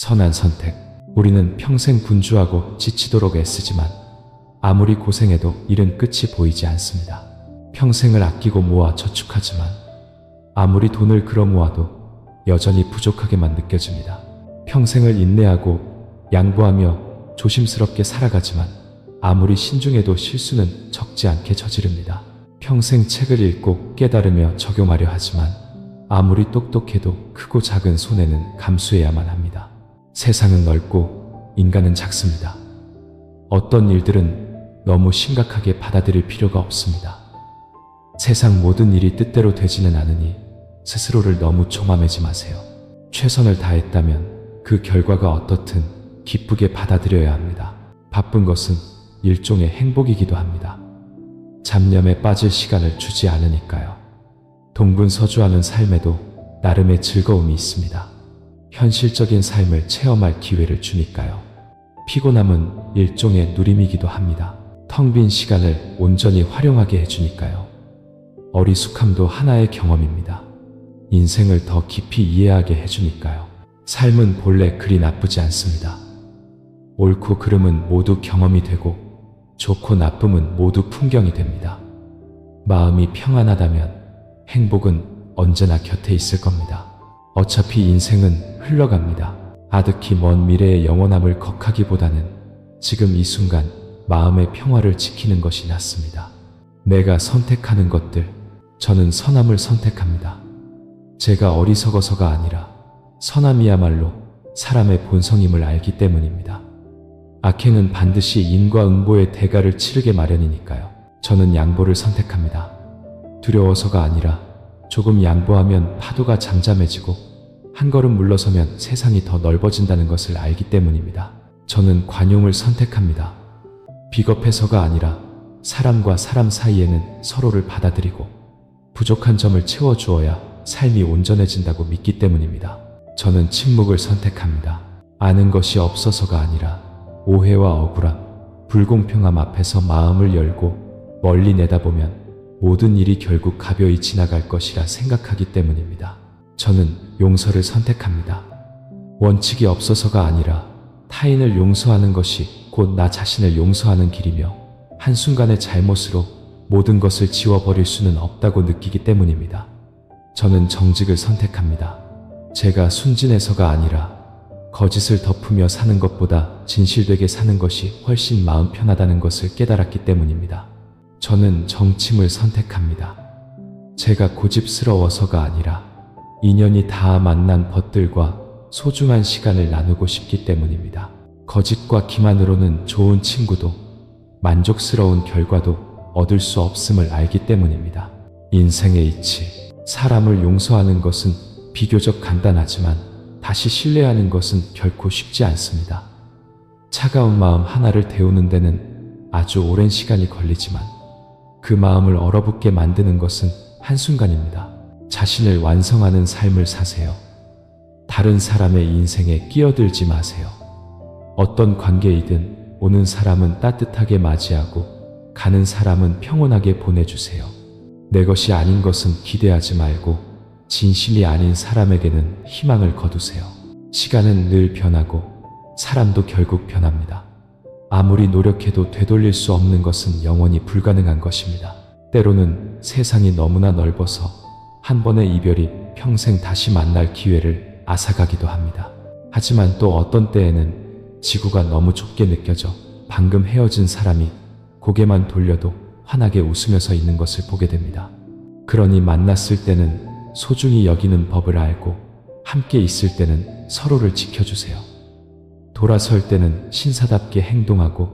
선한 선택. 우리는 평생 분주하고 지치도록 애쓰지만 아무리 고생해도 일은 끝이 보이지 않습니다. 평생을 아끼고 모아 저축하지만 아무리 돈을 끌어 모아도 여전히 부족하게만 느껴집니다. 평생을 인내하고 양보하며 조심스럽게 살아가지만 아무리 신중해도 실수는 적지 않게 저지릅니다. 평생 책을 읽고 깨달으며 적용하려 하지만 아무리 똑똑해도 크고 작은 손해는 감수해야만 합니다. 세상은 넓고 인간은 작습니다. 어떤 일들은 너무 심각하게 받아들일 필요가 없습니다. 세상 모든 일이 뜻대로 되지는 않으니 스스로를 너무 조마매지 마세요. 최선을 다했다면 그 결과가 어떻든 기쁘게 받아들여야 합니다. 바쁜 것은 일종의 행복이기도 합니다. 잡념에 빠질 시간을 주지 않으니까요. 동분서주하는 삶에도 나름의 즐거움이 있습니다. 현실적인 삶을 체험할 기회를 주니까요. 피곤함은 일종의 누림이기도 합니다. 텅 빈 시간을 온전히 활용하게 해주니까요. 어리숙함도 하나의 경험입니다. 인생을 더 깊이 이해하게 해주니까요. 삶은 본래 그리 나쁘지 않습니다. 옳고 그름은 모두 경험이 되고 좋고 나쁨은 모두 풍경이 됩니다. 마음이 평안하다면 행복은 언제나 곁에 있을 겁니다. 어차피 인생은 흘러갑니다. 아득히 먼 미래의 영원함을 걷하기보다는 지금 이 순간 마음의 평화를 지키는 것이 낫습니다. 내가 선택하는 것들, 저는 선함을 선택합니다. 제가 어리석어서가 아니라 선함이야말로 사람의 본성임을 알기 때문입니다. 악행은 반드시 인과 응보의 대가를 치르게 마련이니까요. 저는 양보를 선택합니다. 두려워서가 아니라 조금 양보하면 파도가 잠잠해지고 한 걸음 물러서면 세상이 더 넓어진다는 것을 알기 때문입니다. 저는 관용을 선택합니다. 비겁해서가 아니라 사람과 사람 사이에는 서로를 받아들이고 부족한 점을 채워주어야 삶이 온전해진다고 믿기 때문입니다. 저는 침묵을 선택합니다. 아는 것이 없어서가 아니라 오해와 억울함, 불공평함 앞에서 마음을 열고 멀리 내다보면 모든 일이 결국 가벼이 지나갈 것이라 생각하기 때문입니다. 저는 용서를 선택합니다. 원칙이 없어서가 아니라 타인을 용서하는 것이 곧 나 자신을 용서하는 길이며 한순간의 잘못으로 모든 것을 지워버릴 수는 없다고 느끼기 때문입니다. 저는 정직을 선택합니다. 제가 순진해서가 아니라 거짓을 덮으며 사는 것보다 진실되게 사는 것이 훨씬 마음 편하다는 것을 깨달았기 때문입니다. 저는 정침을 선택합니다. 제가 고집스러워서가 아니라 인연이 닿아 만난 벗들과 소중한 시간을 나누고 싶기 때문입니다. 거짓과 기만으로는 좋은 친구도 만족스러운 결과도 얻을 수 없음을 알기 때문입니다. 인생의 이치, 사람을 용서하는 것은 비교적 간단하지만 다시 신뢰하는 것은 결코 쉽지 않습니다. 차가운 마음 하나를 데우는 데는 아주 오랜 시간이 걸리지만 그 마음을 얼어붙게 만드는 것은 한순간입니다. 자신을 완성하는 삶을 사세요. 다른 사람의 인생에 끼어들지 마세요. 어떤 관계이든 오는 사람은 따뜻하게 맞이하고 가는 사람은 평온하게 보내주세요. 내 것이 아닌 것은 기대하지 말고 진심이 아닌 사람에게는 희망을 거두세요. 시간은 늘 변하고 사람도 결국 변합니다. 아무리 노력해도 되돌릴 수 없는 것은 영원히 불가능한 것입니다. 때로는 세상이 너무나 넓어서 한 번의 이별이 평생 다시 만날 기회를 앗아가기도 합니다. 하지만 또 어떤 때에는 지구가 너무 좁게 느껴져 방금 헤어진 사람이 고개만 돌려도 환하게 웃으면서 있는 것을 보게 됩니다. 그러니 만났을 때는 소중히 여기는 법을 알고 함께 있을 때는 서로를 지켜주세요. 돌아설 때는 신사답게 행동하고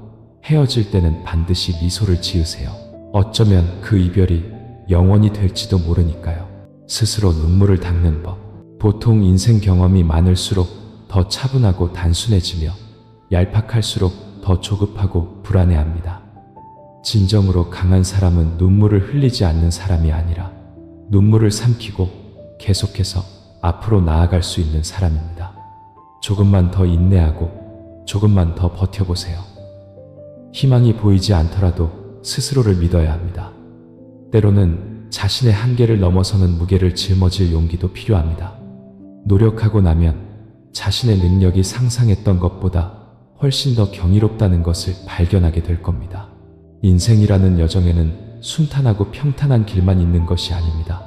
헤어질 때는 반드시 미소를 지으세요. 어쩌면 그 이별이 영원히 될지도 모르니까요. 스스로 눈물을 닦는 법. 보통 인생 경험이 많을수록 더 차분하고 단순해지며 얄팍할수록 더 조급하고 불안해합니다. 진정으로 강한 사람은 눈물을 흘리지 않는 사람이 아니라 눈물을 삼키고 계속해서 앞으로 나아갈 수 있는 사람입니다. 조금만 더 인내하고 조금만 더 버텨보세요. 희망이 보이지 않더라도 스스로를 믿어야 합니다. 때로는 자신의 한계를 넘어서는 무게를 짊어질 용기도 필요합니다. 노력하고 나면 자신의 능력이 상상했던 것보다 훨씬 더 경이롭다는 것을 발견하게 될 겁니다. 인생이라는 여정에는 순탄하고 평탄한 길만 있는 것이 아닙니다.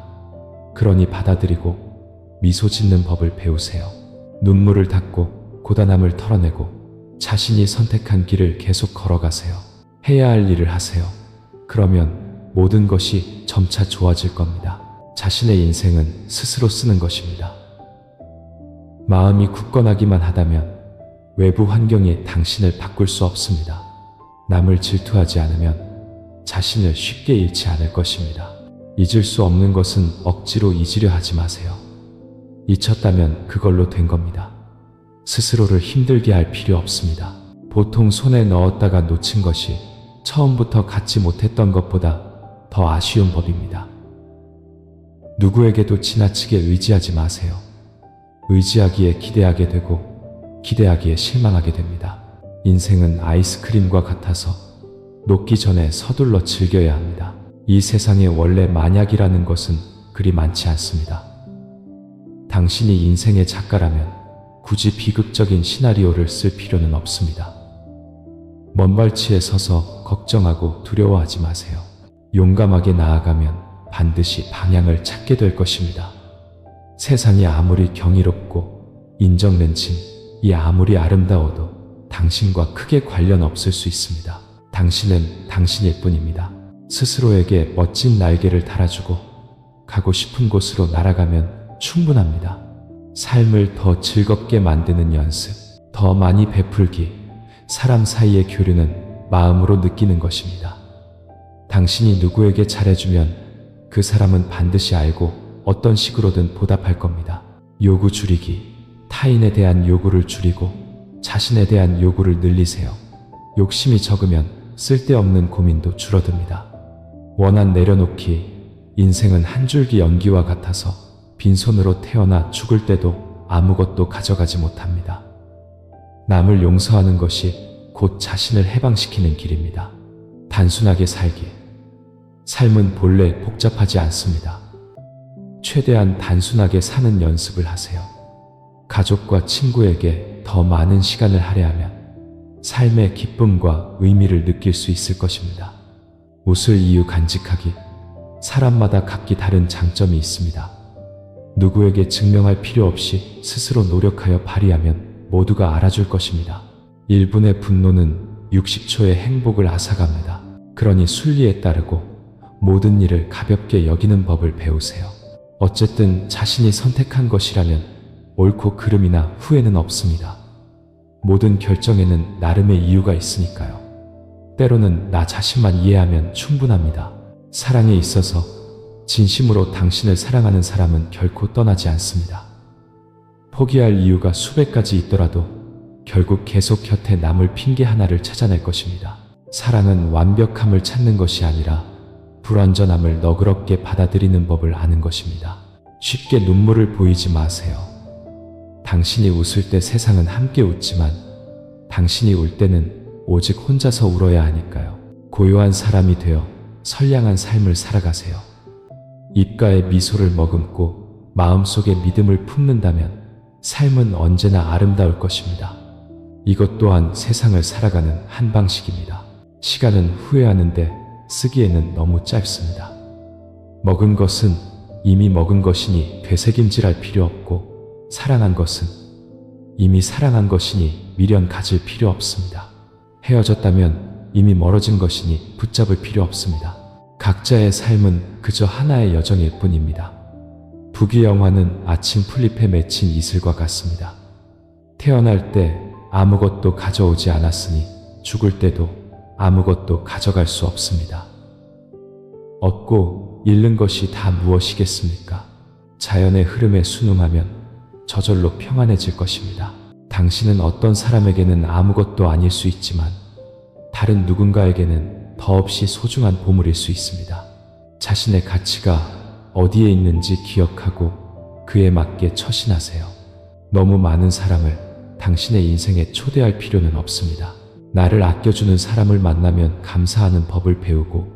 그러니 받아들이고 미소 짓는 법을 배우세요. 눈물을 닦고 고단함을 털어내고 자신이 선택한 길을 계속 걸어가세요. 해야 할 일을 하세요. 그러면 모든 것이 점차 좋아질 겁니다. 자신의 인생은 스스로 쓰는 것입니다. 마음이 굳건하기만 하다면 외부 환경이 당신을 바꿀 수 없습니다. 남을 질투하지 않으면 자신을 쉽게 잃지 않을 것입니다. 잊을 수 없는 것은 억지로 잊으려 하지 마세요. 잊혔다면 그걸로 된 겁니다. 스스로를 힘들게 할 필요 없습니다. 보통 손에 넣었다가 놓친 것이 처음부터 갖지 못했던 것보다 더 아쉬운 법입니다. 누구에게도 지나치게 의지하지 마세요. 의지하기에 기대하게 되고 기대하기에 실망하게 됩니다. 인생은 아이스크림과 같아서 녹기 전에 서둘러 즐겨야 합니다. 이 세상에 원래 만약이라는 것은 그리 많지 않습니다. 당신이 인생의 작가라면 굳이 비극적인 시나리오를 쓸 필요는 없습니다. 먼 발치에 서서 걱정하고 두려워하지 마세요. 용감하게 나아가면 반드시 방향을 찾게 될 것입니다. 세상이 아무리 경이롭고 인정렌짐이 아무리 아름다워도 당신과 크게 관련 없을 수 있습니다. 당신은 당신일 뿐입니다. 스스로에게 멋진 날개를 달아주고 가고 싶은 곳으로 날아가면 충분합니다. 삶을 더 즐겁게 만드는 연습, 더 많이 베풀기, 사람 사이의 교류는 마음으로 느끼는 것입니다. 당신이 누구에게 잘해주면 그 사람은 반드시 알고 어떤 식으로든 보답할 겁니다. 요구 줄이기, 타인에 대한 요구를 줄이고 자신에 대한 요구를 늘리세요. 욕심이 적으면 쓸데없는 고민도 줄어듭니다. 원한 내려놓기, 인생은 한 줄기 연기와 같아서 빈손으로 태어나 죽을 때도 아무것도 가져가지 못합니다. 남을 용서하는 것이 곧 자신을 해방시키는 길입니다. 단순하게 살기. 삶은 본래 복잡하지 않습니다. 최대한 단순하게 사는 연습을 하세요. 가족과 친구에게 더 많은 시간을 할애하면 삶의 기쁨과 의미를 느낄 수 있을 것입니다. 웃을 이유 간직하기. 사람마다 각기 다른 장점이 있습니다. 누구에게 증명할 필요 없이 스스로 노력하여 발휘하면 모두가 알아줄 것입니다. 1분의 분노는 60초의 행복을 앗아갑니다. 그러니 순리에 따르고 모든 일을 가볍게 여기는 법을 배우세요. 어쨌든 자신이 선택한 것이라면 옳고 그름이나 후회는 없습니다. 모든 결정에는 나름의 이유가 있으니까요. 때로는 나 자신만 이해하면 충분합니다. 사랑에 있어서 진심으로 당신을 사랑하는 사람은 결코 떠나지 않습니다. 포기할 이유가 수백 가지 있더라도 결국 계속 곁에 남을 핑계 하나를 찾아낼 것입니다. 사랑은 완벽함을 찾는 것이 아니라 불완전함을 너그럽게 받아들이는 법을 아는 것입니다. 쉽게 눈물을 보이지 마세요. 당신이 웃을 때 세상은 함께 웃지만 당신이 울 때는 오직 혼자서 울어야 하니까요. 고요한 사람이 되어 선량한 삶을 살아가세요. 입가에 미소를 머금고 마음속에 믿음을 품는다면 삶은 언제나 아름다울 것입니다. 이것 또한 세상을 살아가는 한 방식입니다. 시간은 후회하는데 쓰기에는 너무 짧습니다. 먹은 것은 이미 먹은 것이니 되새김질할 필요 없고 사랑한 것은 이미 사랑한 것이니 미련 가질 필요 없습니다. 헤어졌다면 이미 멀어진 것이니 붙잡을 필요 없습니다. 각자의 삶은 그저 하나의 여정일 뿐입니다. 부귀영화는 아침 풀잎에 맺힌 이슬과 같습니다. 태어날 때 아무것도 가져오지 않았으니 죽을 때도 아무것도 가져갈 수 없습니다. 얻고 잃는 것이 다 무엇이겠습니까? 자연의 흐름에 순응하면 저절로 평안해질 것입니다. 당신은 어떤 사람에게는 아무것도 아닐 수 있지만 다른 누군가에게는 더없이 소중한 보물일 수 있습니다. 자신의 가치가 어디에 있는지 기억하고 그에 맞게 처신하세요. 너무 많은 사람을 당신의 인생에 초대할 필요는 없습니다. 나를 아껴주는 사람을 만나면 감사하는 법을 배우고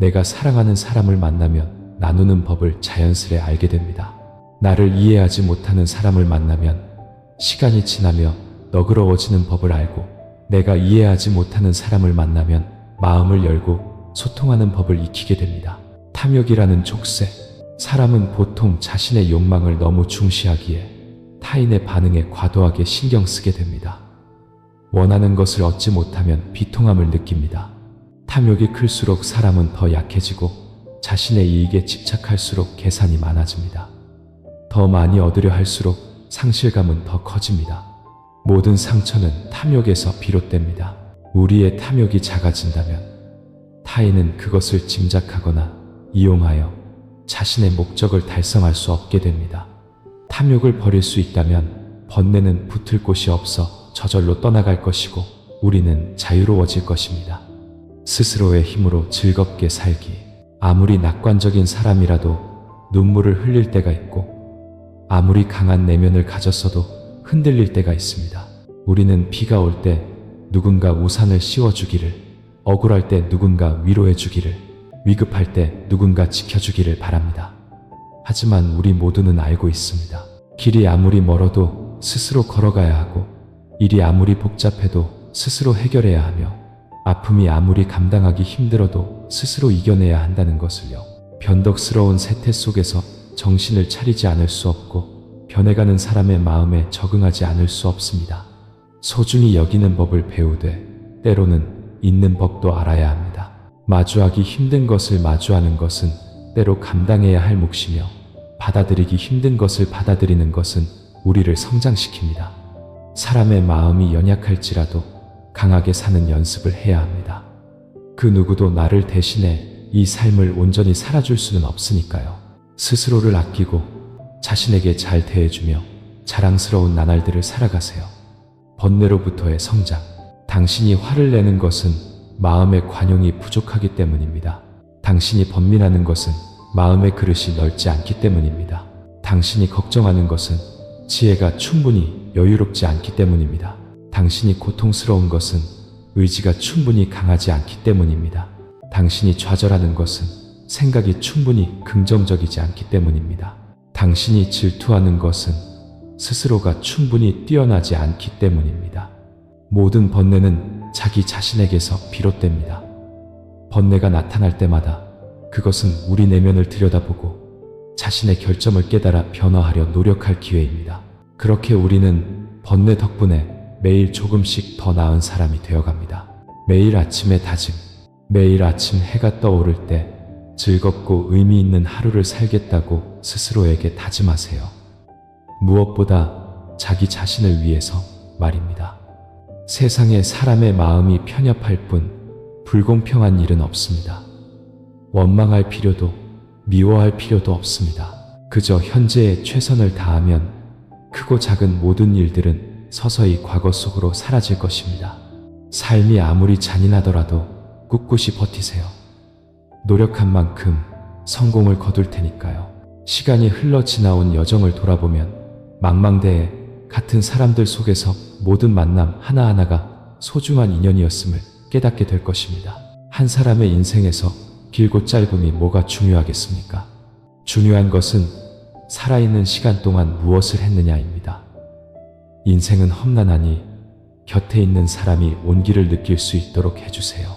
내가 사랑하는 사람을 만나면 나누는 법을 자연스레 알게 됩니다. 나를 이해하지 못하는 사람을 만나면 시간이 지나며 너그러워지는 법을 알고 내가 이해하지 못하는 사람을 만나면 마음을 열고 소통하는 법을 익히게 됩니다. 탐욕이라는 족쇄. 사람은 보통 자신의 욕망을 너무 중시하기에 타인의 반응에 과도하게 신경 쓰게 됩니다. 원하는 것을 얻지 못하면 비통함을 느낍니다. 탐욕이 클수록 사람은 더 약해지고 자신의 이익에 집착할수록 계산이 많아집니다. 더 많이 얻으려 할수록 상실감은 더 커집니다. 모든 상처는 탐욕에서 비롯됩니다. 우리의 탐욕이 작아진다면 타인은 그것을 짐작하거나 이용하여 자신의 목적을 달성할 수 없게 됩니다. 탐욕을 버릴 수 있다면 번뇌는 붙을 곳이 없어 저절로 떠나갈 것이고 우리는 자유로워질 것입니다. 스스로의 힘으로 즐겁게 살기. 아무리 낙관적인 사람이라도 눈물을 흘릴 때가 있고 아무리 강한 내면을 가졌어도 흔들릴 때가 있습니다. 우리는 비가 올 때 누군가 우산을 씌워주기를, 억울할 때 누군가 위로해주기를, 위급할 때 누군가 지켜주기를 바랍니다. 하지만 우리 모두는 알고 있습니다. 길이 아무리 멀어도 스스로 걸어가야 하고 일이 아무리 복잡해도 스스로 해결해야 하며 아픔이 아무리 감당하기 힘들어도 스스로 이겨내야 한다는 것을요. 변덕스러운 세태 속에서 정신을 차리지 않을 수 없고 변해가는 사람의 마음에 적응하지 않을 수 없습니다. 소중히 여기는 법을 배우되 때로는 잊는 법도 알아야 합니다. 마주하기 힘든 것을 마주하는 것은 때로 감당해야 할 몫이며 받아들이기 힘든 것을 받아들이는 것은 우리를 성장시킵니다. 사람의 마음이 연약할지라도 강하게 사는 연습을 해야 합니다. 그 누구도 나를 대신해 이 삶을 온전히 살아줄 수는 없으니까요. 스스로를 아끼고 자신에게 잘 대해주며 자랑스러운 나날들을 살아가세요. 번뇌로부터의 성장. 당신이 화를 내는 것은 마음의 관용이 부족하기 때문입니다. 당신이 번민하는 것은 마음의 그릇이 넓지 않기 때문입니다. 당신이 걱정하는 것은 지혜가 충분히 여유롭지 않기 때문입니다. 당신이 고통스러운 것은 의지가 충분히 강하지 않기 때문입니다. 당신이 좌절하는 것은 생각이 충분히 긍정적이지 않기 때문입니다. 당신이 질투하는 것은 스스로가 충분히 뛰어나지 않기 때문입니다. 모든 번뇌는 자기 자신에게서 비롯됩니다. 번뇌가 나타날 때마다 그것은 우리 내면을 들여다보고 자신의 결점을 깨달아 변화하려 노력할 기회입니다. 그렇게 우리는 번뇌 덕분에 매일 조금씩 더 나은 사람이 되어갑니다. 매일 아침의 다짐. 매일 아침 해가 떠오를 때 즐겁고 의미 있는 하루를 살겠다고 스스로에게 다짐하세요. 무엇보다 자기 자신을 위해서 말입니다. 세상에 사람의 마음이 편협할 뿐 불공평한 일은 없습니다. 원망할 필요도 미워할 필요도 없습니다. 그저 현재의 최선을 다하면 크고 작은 모든 일들은 서서히 과거 속으로 사라질 것입니다. 삶이 아무리 잔인하더라도 꿋꿋이 버티세요. 노력한 만큼 성공을 거둘 테니까요. 시간이 흘러 지나온 여정을 돌아보면 망망대해 같은 사람들 속에서 모든 만남 하나하나가 소중한 인연이었음을 깨닫게 될 것입니다. 한 사람의 인생에서 길고 짧음이 뭐가 중요하겠습니까? 중요한 것은 살아있는 시간 동안 무엇을 했느냐입니다. 인생은 험난하니 곁에 있는 사람이 온기를 느낄 수 있도록 해주세요.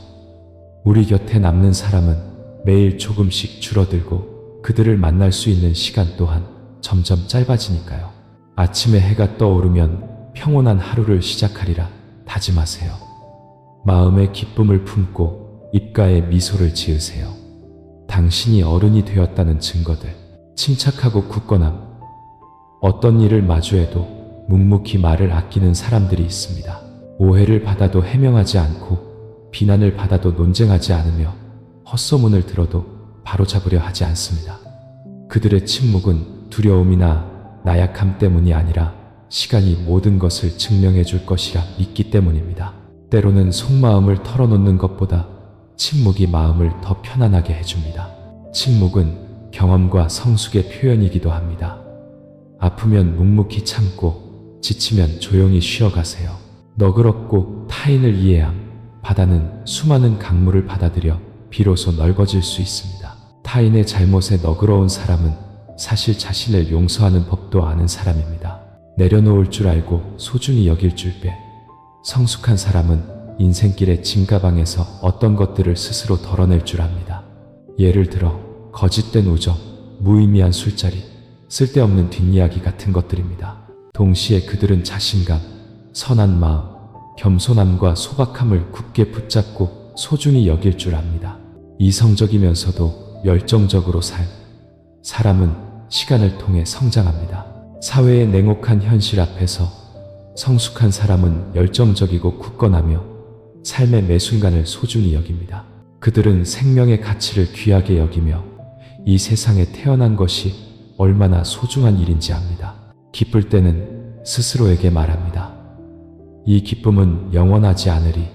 우리 곁에 남는 사람은 매일 조금씩 줄어들고 그들을 만날 수 있는 시간 또한 점점 짧아지니까요. 아침에 해가 떠오르면 평온한 하루를 시작하리라 다짐하세요. 마음의 기쁨을 품고 입가에 미소를 지으세요. 당신이 어른이 되었다는 증거들. 침착하고 굳건함. 어떤 일을 마주해도 묵묵히 말을 아끼는 사람들이 있습니다. 오해를 받아도 해명하지 않고 비난을 받아도 논쟁하지 않으며 헛소문을 들어도 바로잡으려 하지 않습니다. 그들의 침묵은 두려움이나 나약함 때문이 아니라 시간이 모든 것을 증명해 줄 것이라 믿기 때문입니다. 때로는 속마음을 털어놓는 것보다 침묵이 마음을 더 편안하게 해줍니다. 침묵은 경험과 성숙의 표현이기도 합니다. 아프면 묵묵히 참고 지치면 조용히 쉬어가세요. 너그럽고 타인을 이해함. 바다는 수많은 강물을 받아들여 비로소 넓어질 수 있습니다. 타인의 잘못에 너그러운 사람은 사실 자신을 용서하는 법도 아는 사람입니다. 내려놓을 줄 알고 소중히 여길 줄배. 성숙한 사람은 인생길의 진가방에서 어떤 것들을 스스로 덜어낼 줄 압니다. 예를 들어 거짓된 우정, 무의미한 술자리, 쓸데없는 뒷이야기 같은 것들입니다. 동시에 그들은 자신감, 선한 마음, 겸손함과 소박함을 굳게 붙잡고 소중히 여길 줄 압니다. 이성적이면서도 열정적으로 사람은 시간을 통해 성장합니다. 사회의 냉혹한 현실 앞에서 성숙한 사람은 열정적이고 굳건하며 삶의 매 순간을 소중히 여깁니다. 그들은 생명의 가치를 귀하게 여기며 이 세상에 태어난 것이 얼마나 소중한 일인지 압니다. 기쁠 때는 스스로에게 말합니다. 이 기쁨은 영원하지 않으리.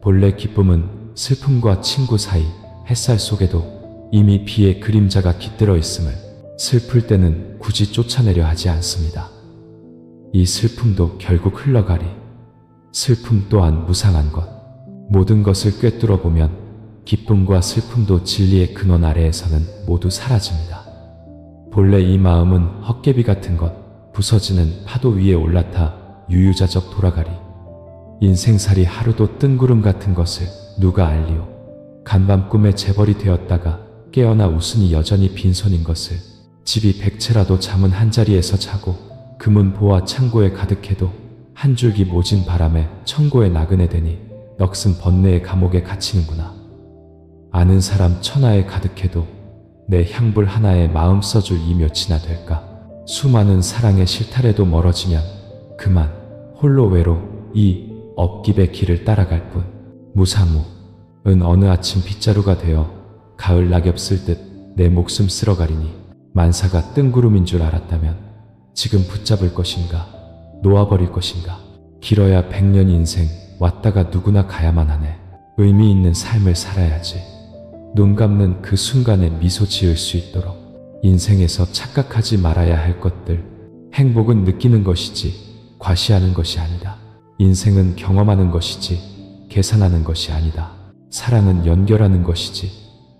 본래 기쁨은 슬픔과 친구 사이 햇살 속에도 이미 비의 그림자가 깃들어 있음을 슬플 때는 굳이 쫓아내려 하지 않습니다. 이 슬픔도 결국 흘러가리. 슬픔 또한 무상한 것. 모든 것을 꿰뚫어 보면 기쁨과 슬픔도 진리의 근원 아래에서는 모두 사라집니다. 본래 이 마음은 헛개비 같은 것, 부서지는 파도 위에 올라타 유유자적 돌아가리. 인생살이 하루도 뜬구름 같은 것을 누가 알리오. 간밤 꿈에 재벌이 되었다가 깨어나 웃으니 여전히 빈손인 것을. 집이 백채라도 잠은 한자리에서 자고 금은 보화 창고에 가득해도 한 줄기 모진 바람에 천고에 나그네 되니 넋은 번뇌의 감옥에 갇히는구나. 아는 사람 천하에 가득해도 내 향불 하나에 마음 써줄 이 몇이나 될까. 수많은 사랑의 실타래도 멀어지면 그만 홀로 외로 이 업깁의 길을 따라갈 뿐. 무사무은 어느 아침 빗자루가 되어 가을 낙엽 쓸 듯 내 목숨 쓸어가리니 만사가 뜬구름인 줄 알았다면 지금 붙잡을 것인가 놓아버릴 것인가. 길어야 100년 인생 왔다가 누구나 가야만 하네. 의미 있는 삶을 살아야지. 눈 감는 그 순간에 미소 지을 수 있도록. 인생에서 착각하지 말아야 할 것들. 행복은 느끼는 것이지 과시하는 것이 아니다. 인생은 경험하는 것이지 계산하는 것이 아니다. 사랑은 연결하는 것이지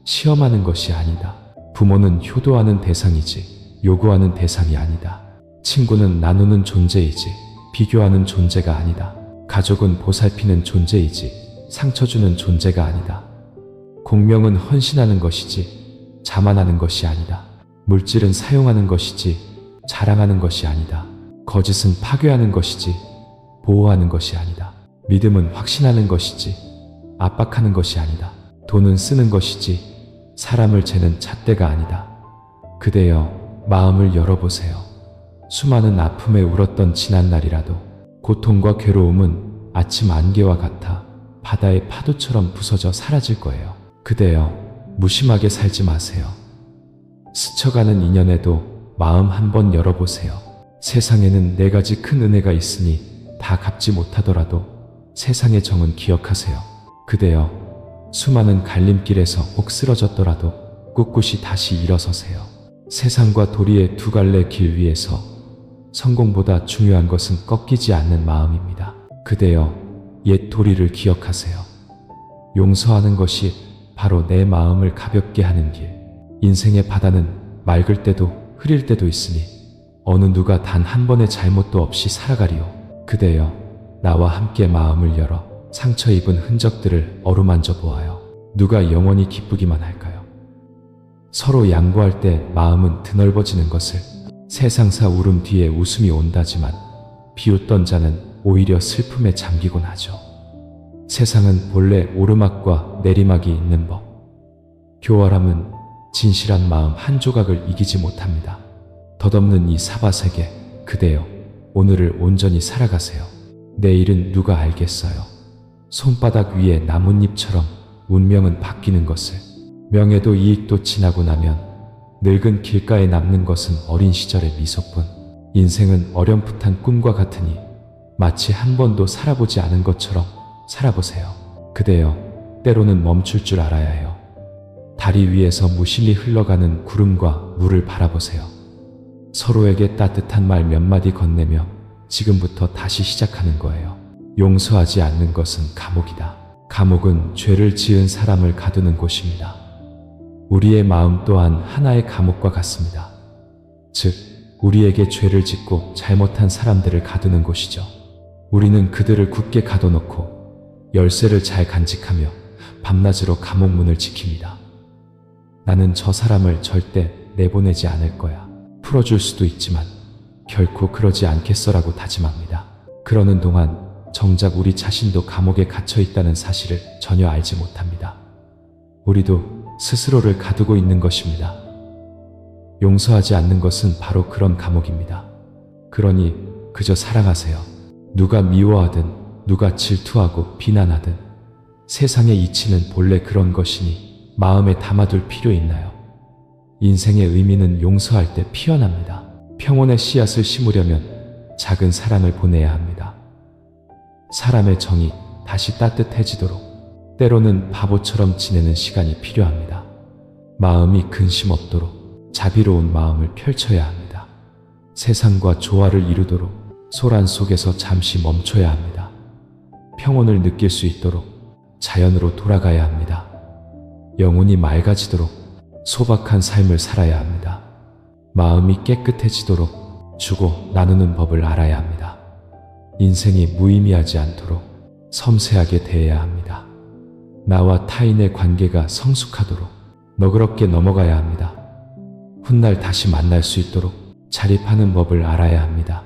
시험하는 것이 아니다. 부모는 효도하는 대상이지 요구하는 대상이 아니다. 친구는 나누는 존재이지 비교하는 존재가 아니다. 가족은 보살피는 존재이지 상처 주는 존재가 아니다. 공명은 헌신하는 것이지 자만하는 것이 아니다. 물질은 사용하는 것이지 자랑하는 것이 아니다. 거짓은 파괴하는 것이지 보호하는 것이 아니다. 믿음은 확신하는 것이지 압박하는 것이 아니다. 돈은 쓰는 것이지 사람을 재는 잣대가 아니다. 그대여 마음을 열어보세요. 수많은 아픔에 울었던 지난날이라도 고통과 괴로움은 아침 안개와 같아 바다의 파도처럼 부서져 사라질 거예요. 그대여 무심하게 살지 마세요. 스쳐가는 인연에도 마음 한번 열어보세요. 세상에는 4가지 큰 은혜가 있으니 다 갚지 못하더라도 세상의 정은 기억하세요. 그대여 수많은 갈림길에서 혹 쓰러졌더라도 꿋꿋이 다시 일어서세요. 세상과 도리의 두 갈래 길 위에서 성공보다 중요한 것은 꺾이지 않는 마음입니다. 그대여 옛 도리를 기억하세요. 용서하는 것이 바로 내 마음을 가볍게 하는 길. 인생의 바다는 맑을 때도 흐릴 때도 있으니 어느 누가 단 한 번의 잘못도 없이 살아가리오. 그대여 나와 함께 마음을 열어 상처 입은 흔적들을 어루만져 보아요. 누가 영원히 기쁘기만 할까요? 서로 양보할 때 마음은 드넓어지는 것을. 세상사 울음 뒤에 웃음이 온다지만 비웃던 자는 오히려 슬픔에 잠기곤 하죠. 세상은 본래 오르막과 내리막이 있는 법. 교활함은 진실한 마음 한 조각을 이기지 못합니다. 덧없는 이 사바세계, 그대여 오늘을 온전히 살아가세요. 내일은 누가 알겠어요. 손바닥 위에 나뭇잎처럼 운명은 바뀌는 것을. 명예도 이익도 지나고 나면 늙은 길가에 남는 것은 어린 시절의 미소뿐. 인생은 어렴풋한 꿈과 같으니 마치 한 번도 살아보지 않은 것처럼 살아보세요. 그대여 때로는 멈출 줄 알아야 해요. 다리 위에서 무심히 흘러가는 구름과 물을 바라보세요. 서로에게 따뜻한 말 몇 마디 건네며 지금부터 다시 시작하는 거예요. 용서하지 않는 것은 감옥이다. 감옥은 죄를 지은 사람을 가두는 곳입니다. 우리의 마음 또한 하나의 감옥과 같습니다. 즉, 우리에게 죄를 짓고 잘못한 사람들을 가두는 곳이죠. 우리는 그들을 굳게 가둬놓고 열쇠를 잘 간직하며 밤낮으로 감옥 문을 지킵니다. 나는 저 사람을 절대 내보내지 않을 거야. 풀어줄 수도 있지만 결코 그러지 않겠어라고 다짐합니다. 그러는 동안 정작 우리 자신도 감옥에 갇혀 있다는 사실을 전혀 알지 못합니다. 우리도 스스로를 가두고 있는 것입니다. 용서하지 않는 것은 바로 그런 감옥입니다. 그러니 그저 사랑하세요. 누가 미워하든 누가 질투하고 비난하든 세상의 이치는 본래 그런 것이니 마음에 담아둘 필요 있나요? 인생의 의미는 용서할 때 피어납니다. 평온의 씨앗을 심으려면 작은 사랑을 보내야 합니다. 사람의 정이 다시 따뜻해지도록 때로는 바보처럼 지내는 시간이 필요합니다. 마음이 근심 없도록 자비로운 마음을 펼쳐야 합니다. 세상과 조화를 이루도록 소란 속에서 잠시 멈춰야 합니다. 평온을 느낄 수 있도록 자연으로 돌아가야 합니다. 영혼이 맑아지도록 소박한 삶을 살아야 합니다. 마음이 깨끗해지도록 주고 나누는 법을 알아야 합니다. 인생이 무의미하지 않도록 섬세하게 대해야 합니다. 나와 타인의 관계가 성숙하도록 너그럽게 넘어가야 합니다. 훗날 다시 만날 수 있도록 자립하는 법을 알아야 합니다.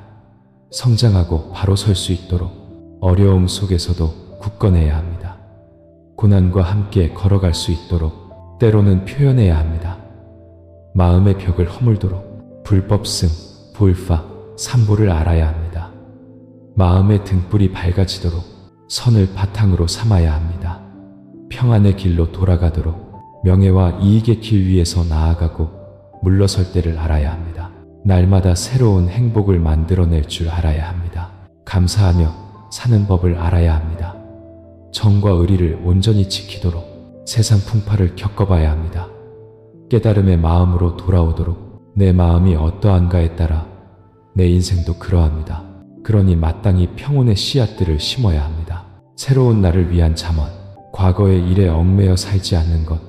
성장하고 바로 설 수 있도록 어려움 속에서도 굳건해야 합니다. 고난과 함께 걸어갈 수 있도록 때로는 표현해야 합니다. 마음의 벽을 허물도록 불법승, 불파, 삼보를 알아야 합니다. 마음의 등불이 밝아지도록 선을 바탕으로 삼아야 합니다. 평안의 길로 돌아가도록 명예와 이익의 길 위에서 나아가고 물러설 때를 알아야 합니다. 날마다 새로운 행복을 만들어낼 줄 알아야 합니다. 감사하며 사는 법을 알아야 합니다. 정과 의리를 온전히 지키도록 세상 풍파를 겪어봐야 합니다. 깨달음의 마음으로 돌아오도록 내 마음이 어떠한가에 따라 내 인생도 그러합니다. 그러니 마땅히 평온의 씨앗들을 심어야 합니다. 새로운 날을 위한 잠언, 과거의 일에 얽매여 살지 않는 것,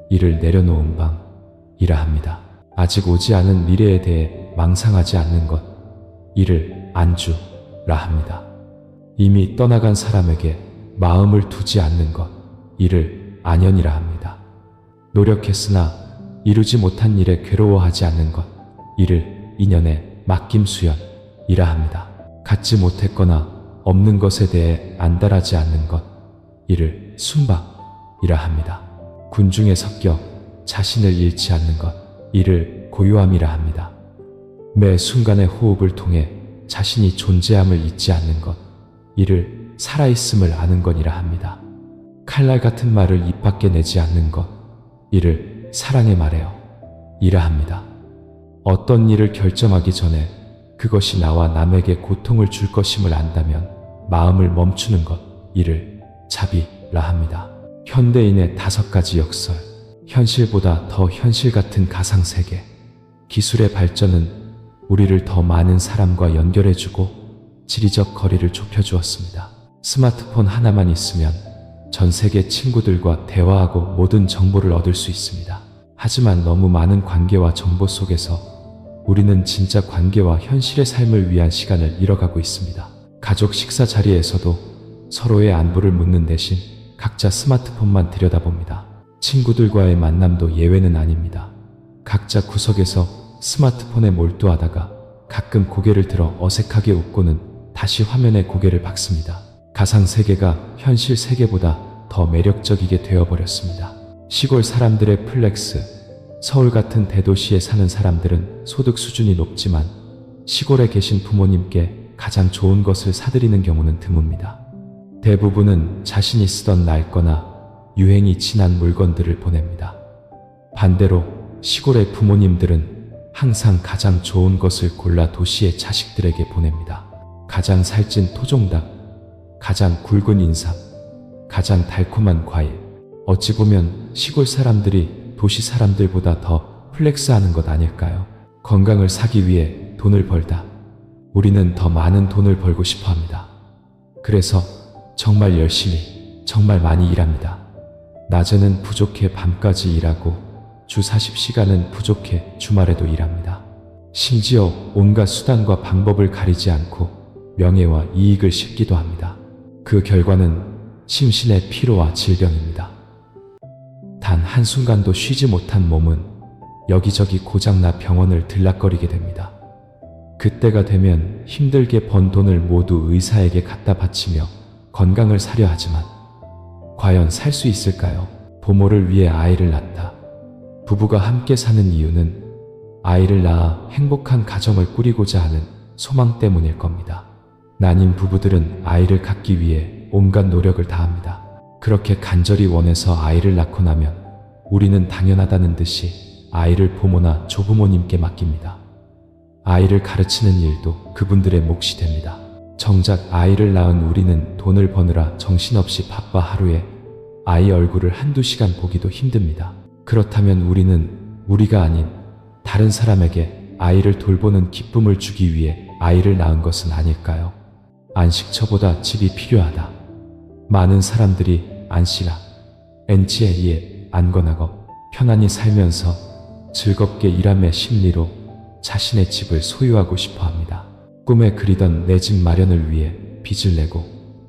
이를 내려놓은 방이라 합니다. 아직 오지 않은 미래에 대해 망상하지 않는 것, 이를 안주라 합니다. 이미 떠나간 사람에게 마음을 두지 않는 것, 이를 안연이라 합니다. 노력했으나 이루지 못한 일에 괴로워하지 않는 것, 이를 인연의 맡김수연이라 합니다. 갖지 못했거나 없는 것에 대해 안달하지 않는 것, 이를 순박이라 합니다. 군중에 섞여 자신을 잃지 않는 것, 이를 고요함이라 합니다. 매 순간의 호흡을 통해 자신이 존재함을 잊지 않는 것, 이를 살아있음을 아는 것이라 합니다. 칼날 같은 말을 입 밖에 내지 않는 것, 이를 사랑의 말이요 이라 합니다. 어떤 일을 결정하기 전에 그것이 나와 남에게 고통을 줄 것임을 안다면 마음을 멈추는 것, 이를 자비라 합니다. 현대인의 5가지 역설, 현실보다 더 현실 같은 가상세계. 기술의 발전은 우리를 더 많은 사람과 연결해주고 지리적 거리를 좁혀주었습니다. 스마트폰 하나만 있으면 전 세계 친구들과 대화하고 모든 정보를 얻을 수 있습니다. 하지만 너무 많은 관계와 정보 속에서 우리는 진짜 관계와 현실의 삶을 위한 시간을 잃어가고 있습니다. 가족 식사 자리에서도 서로의 안부를 묻는 대신 각자 스마트폰만 들여다봅니다. 친구들과의 만남도 예외는 아닙니다. 각자 구석에서 스마트폰에 몰두하다가 가끔 고개를 들어 어색하게 웃고는 다시 화면에 고개를 박습니다. 가상세계가 현실 세계보다 더 매력적이게 되어버렸습니다. 시골 사람들의 플렉스, 서울 같은 대도시에 사는 사람들은 소득 수준이 높지만 시골에 계신 부모님께 가장 좋은 것을 사드리는 경우는 드뭅니다. 대부분은 자신이 쓰던 낡거나 유행이 지난 물건들을 보냅니다. 반대로 시골의 부모님들은 항상 가장 좋은 것을 골라 도시의 자식들에게 보냅니다. 가장 살찐 토종닭, 가장 굵은 인삼, 가장 달콤한 과일. 어찌 보면 시골 사람들이 도시 사람들보다 더 플렉스하는 것 아닐까요? 건강을 사기 위해 돈을 벌다. 우리는 더 많은 돈을 벌고 싶어 합니다. 그래서 정말 열심히, 정말 많이 일합니다. 낮에는 부족해 밤까지 일하고 주 40시간은 부족해 주말에도 일합니다. 심지어 온갖 수단과 방법을 가리지 않고 명예와 이익을 싣기도 합니다. 그 결과는 심신의 피로와 질병입니다. 단 한순간도 쉬지 못한 몸은 여기저기 고장나 병원을 들락거리게 됩니다. 그때가 되면 힘들게 번 돈을 모두 의사에게 갖다 바치며 건강을 사려 하지만 과연 살 수 있을까요? 부모를 위해 아이를 낳다. 부부가 함께 사는 이유는 아이를 낳아 행복한 가정을 꾸리고자 하는 소망 때문일 겁니다. 난임 부부들은 아이를 갖기 위해 온갖 노력을 다합니다. 그렇게 간절히 원해서 아이를 낳고 나면 우리는 당연하다는 듯이 아이를 부모나 조부모님께 맡깁니다. 아이를 가르치는 일도 그분들의 몫이 됩니다. 정작 아이를 낳은 우리는 돈을 버느라 정신없이 바빠 하루에 아이 얼굴을 한두 시간 보기도 힘듭니다. 그렇다면 우리는 우리가 아닌 다른 사람에게 아이를 돌보는 기쁨을 주기 위해 아이를 낳은 것은 아닐까요? 안식처보다 집이 필요하다. 많은 사람들이 안시라, 엔치에리에 안건하고 편안히 살면서 즐겁게 일함의 심리로 자신의 집을 소유하고 싶어 합니다. 꿈에 그리던 내 집 마련을 위해 빚을 내고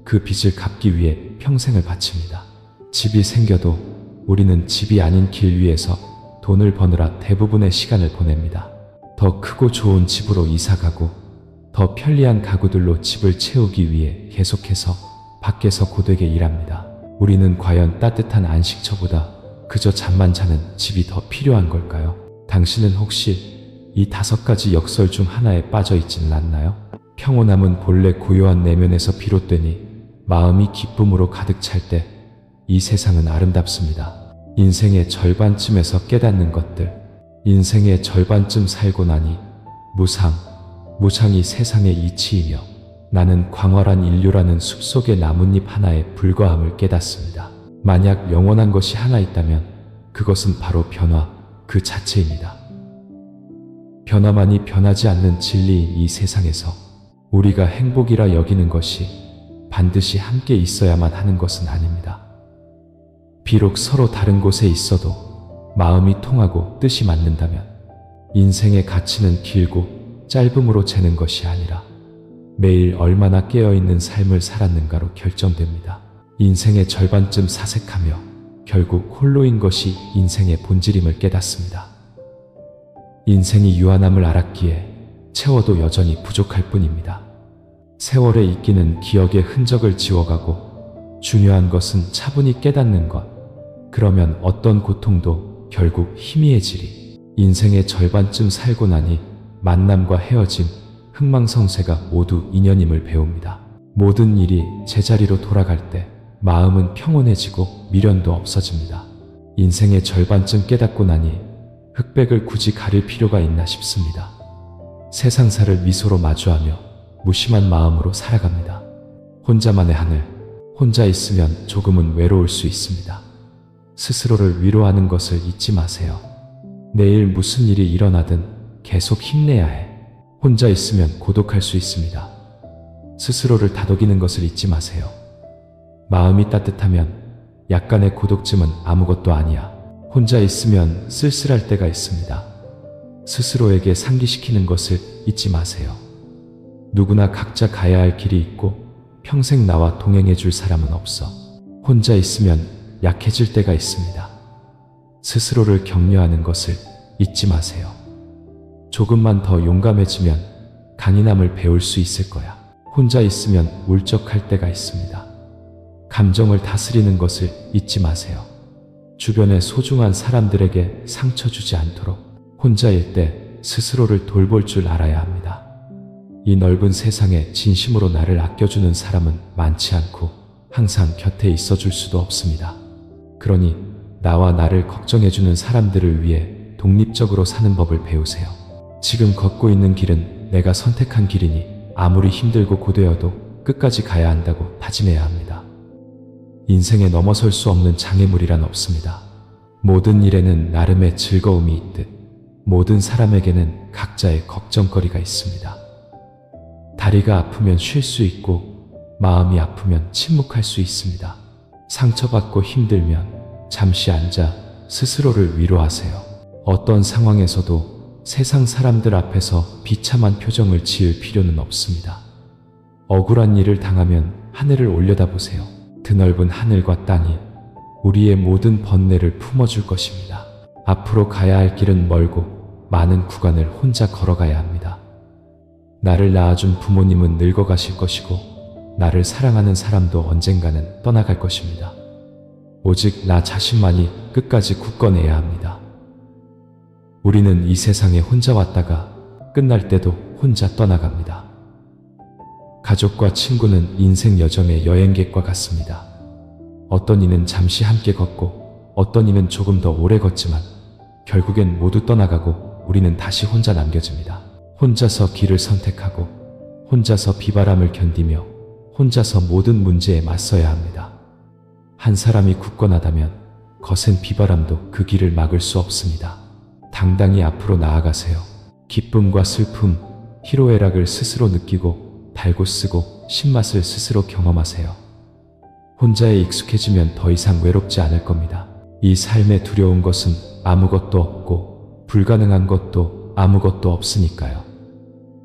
그 빚을 갚기 위해 평생을 바칩니다. 집이 생겨도 우리는 집이 아닌 길 위에서 돈을 버느라 대부분의 시간을 보냅니다. 더 크고 좋은 집으로 이사가고 더 편리한 가구들로 집을 채우기 위해 계속해서 밖에서 고되게 일합니다. 우리는 과연 따뜻한 안식처보다 그저 잠만 자는 집이 더 필요한 걸까요? 당신은 혹시 이 5가지 역설 중 하나에 빠져 있지는 않나요? 평온함은 본래 고요한 내면에서 비롯되니 마음이 기쁨으로 가득 찰 때 이 세상은 아름답습니다. 인생의 절반쯤에서 깨닫는 것들, 인생의 절반쯤 살고 나니 무상이 세상의 이치이며 나는 광활한 인류라는 숲속의 나뭇잎 하나에 불과함을 깨닫습니다. 만약 영원한 것이 하나 있다면 그것은 바로 변화 그 자체입니다. 변화만이 변하지 않는 진리인 이 세상에서 우리가 행복이라 여기는 것이 반드시 함께 있어야만 하는 것은 아닙니다. 비록 서로 다른 곳에 있어도 마음이 통하고 뜻이 맞는다면 인생의 가치는 길고 짧음으로 재는 것이 아니라 매일 얼마나 깨어있는 삶을 살았는가로 결정됩니다. 인생의 절반쯤 사색하며 결국 홀로인 것이 인생의 본질임을 깨닫습니다. 인생이 유한함을 알았기에 채워도 여전히 부족할 뿐입니다. 세월의 이끼는 기억의 흔적을 지워가고 중요한 것은 차분히 깨닫는 것. 그러면 어떤 고통도 결국 희미해지리. 인생의 절반쯤 살고 나니 만남과 헤어짐, 흥망성쇠가 모두 인연임을 배웁니다. 모든 일이 제자리로 돌아갈 때 마음은 평온해지고 미련도 없어집니다. 인생의 절반쯤 깨닫고 나니 흑백을 굳이 가릴 필요가 있나 싶습니다. 세상사를 미소로 마주하며 무심한 마음으로 살아갑니다. 혼자만의 하늘, 혼자 있으면 조금은 외로울 수 있습니다. 스스로를 위로하는 것을 잊지 마세요. 내일 무슨 일이 일어나든 계속 힘내야 해. 혼자 있으면 고독할 수 있습니다. 스스로를 다독이는 것을 잊지 마세요. 마음이 따뜻하면 약간의 고독쯤은 아무것도 아니야. 혼자 있으면 쓸쓸할 때가 있습니다. 스스로에게 상기시키는 것을 잊지 마세요. 누구나 각자 가야 할 길이 있고 평생 나와 동행해 줄 사람은 없어. 혼자 있으면 약해질 때가 있습니다. 스스로를 격려하는 것을 잊지 마세요. 조금만 더 용감해지면 강인함을 배울 수 있을 거야. 혼자 있으면 울적할 때가 있습니다. 감정을 다스리는 것을 잊지 마세요. 주변의 소중한 사람들에게 상처 주지 않도록 혼자일 때 스스로를 돌볼 줄 알아야 합니다. 이 넓은 세상에 진심으로 나를 아껴주는 사람은 많지 않고 항상 곁에 있어줄 수도 없습니다. 그러니 나와 나를 걱정해주는 사람들을 위해 독립적으로 사는 법을 배우세요. 지금 걷고 있는 길은 내가 선택한 길이니 아무리 힘들고 고되어도 끝까지 가야 한다고 다짐해야 합니다. 인생에 넘어설 수 없는 장애물이란 없습니다. 모든 일에는 나름의 즐거움이 있듯 모든 사람에게는 각자의 걱정거리가 있습니다. 다리가 아프면 쉴 수 있고 마음이 아프면 침묵할 수 있습니다. 상처받고 힘들면 잠시 앉아 스스로를 위로하세요. 어떤 상황에서도 세상 사람들 앞에서 비참한 표정을 지을 필요는 없습니다. 억울한 일을 당하면 하늘을 올려다보세요. 드넓은 하늘과 땅이 우리의 모든 번뇌를 품어줄 것입니다. 앞으로 가야 할 길은 멀고 많은 구간을 혼자 걸어가야 합니다. 나를 낳아준 부모님은 늙어가실 것이고 나를 사랑하는 사람도 언젠가는 떠나갈 것입니다. 오직 나 자신만이 끝까지 굳건해야 합니다. 우리는 이 세상에 혼자 왔다가 끝날 때도 혼자 떠나갑니다. 가족과 친구는 인생 여정의 여행객과 같습니다. 어떤 이는 잠시 함께 걷고 어떤 이는 조금 더 오래 걷지만 결국엔 모두 떠나가고 우리는 다시 혼자 남겨집니다. 혼자서 길을 선택하고 혼자서 비바람을 견디며 혼자서 모든 문제에 맞서야 합니다. 한 사람이 굳건하다면 거센 비바람도 그 길을 막을 수 없습니다. 당당히 앞으로 나아가세요. 기쁨과 슬픔, 희로애락을 스스로 느끼고 달고 쓰고 신맛을 스스로 경험하세요. 혼자에 익숙해지면 더 이상 외롭지 않을 겁니다. 이 삶에 두려운 것은 아무것도 없고 불가능한 것도 아무것도 없으니까요.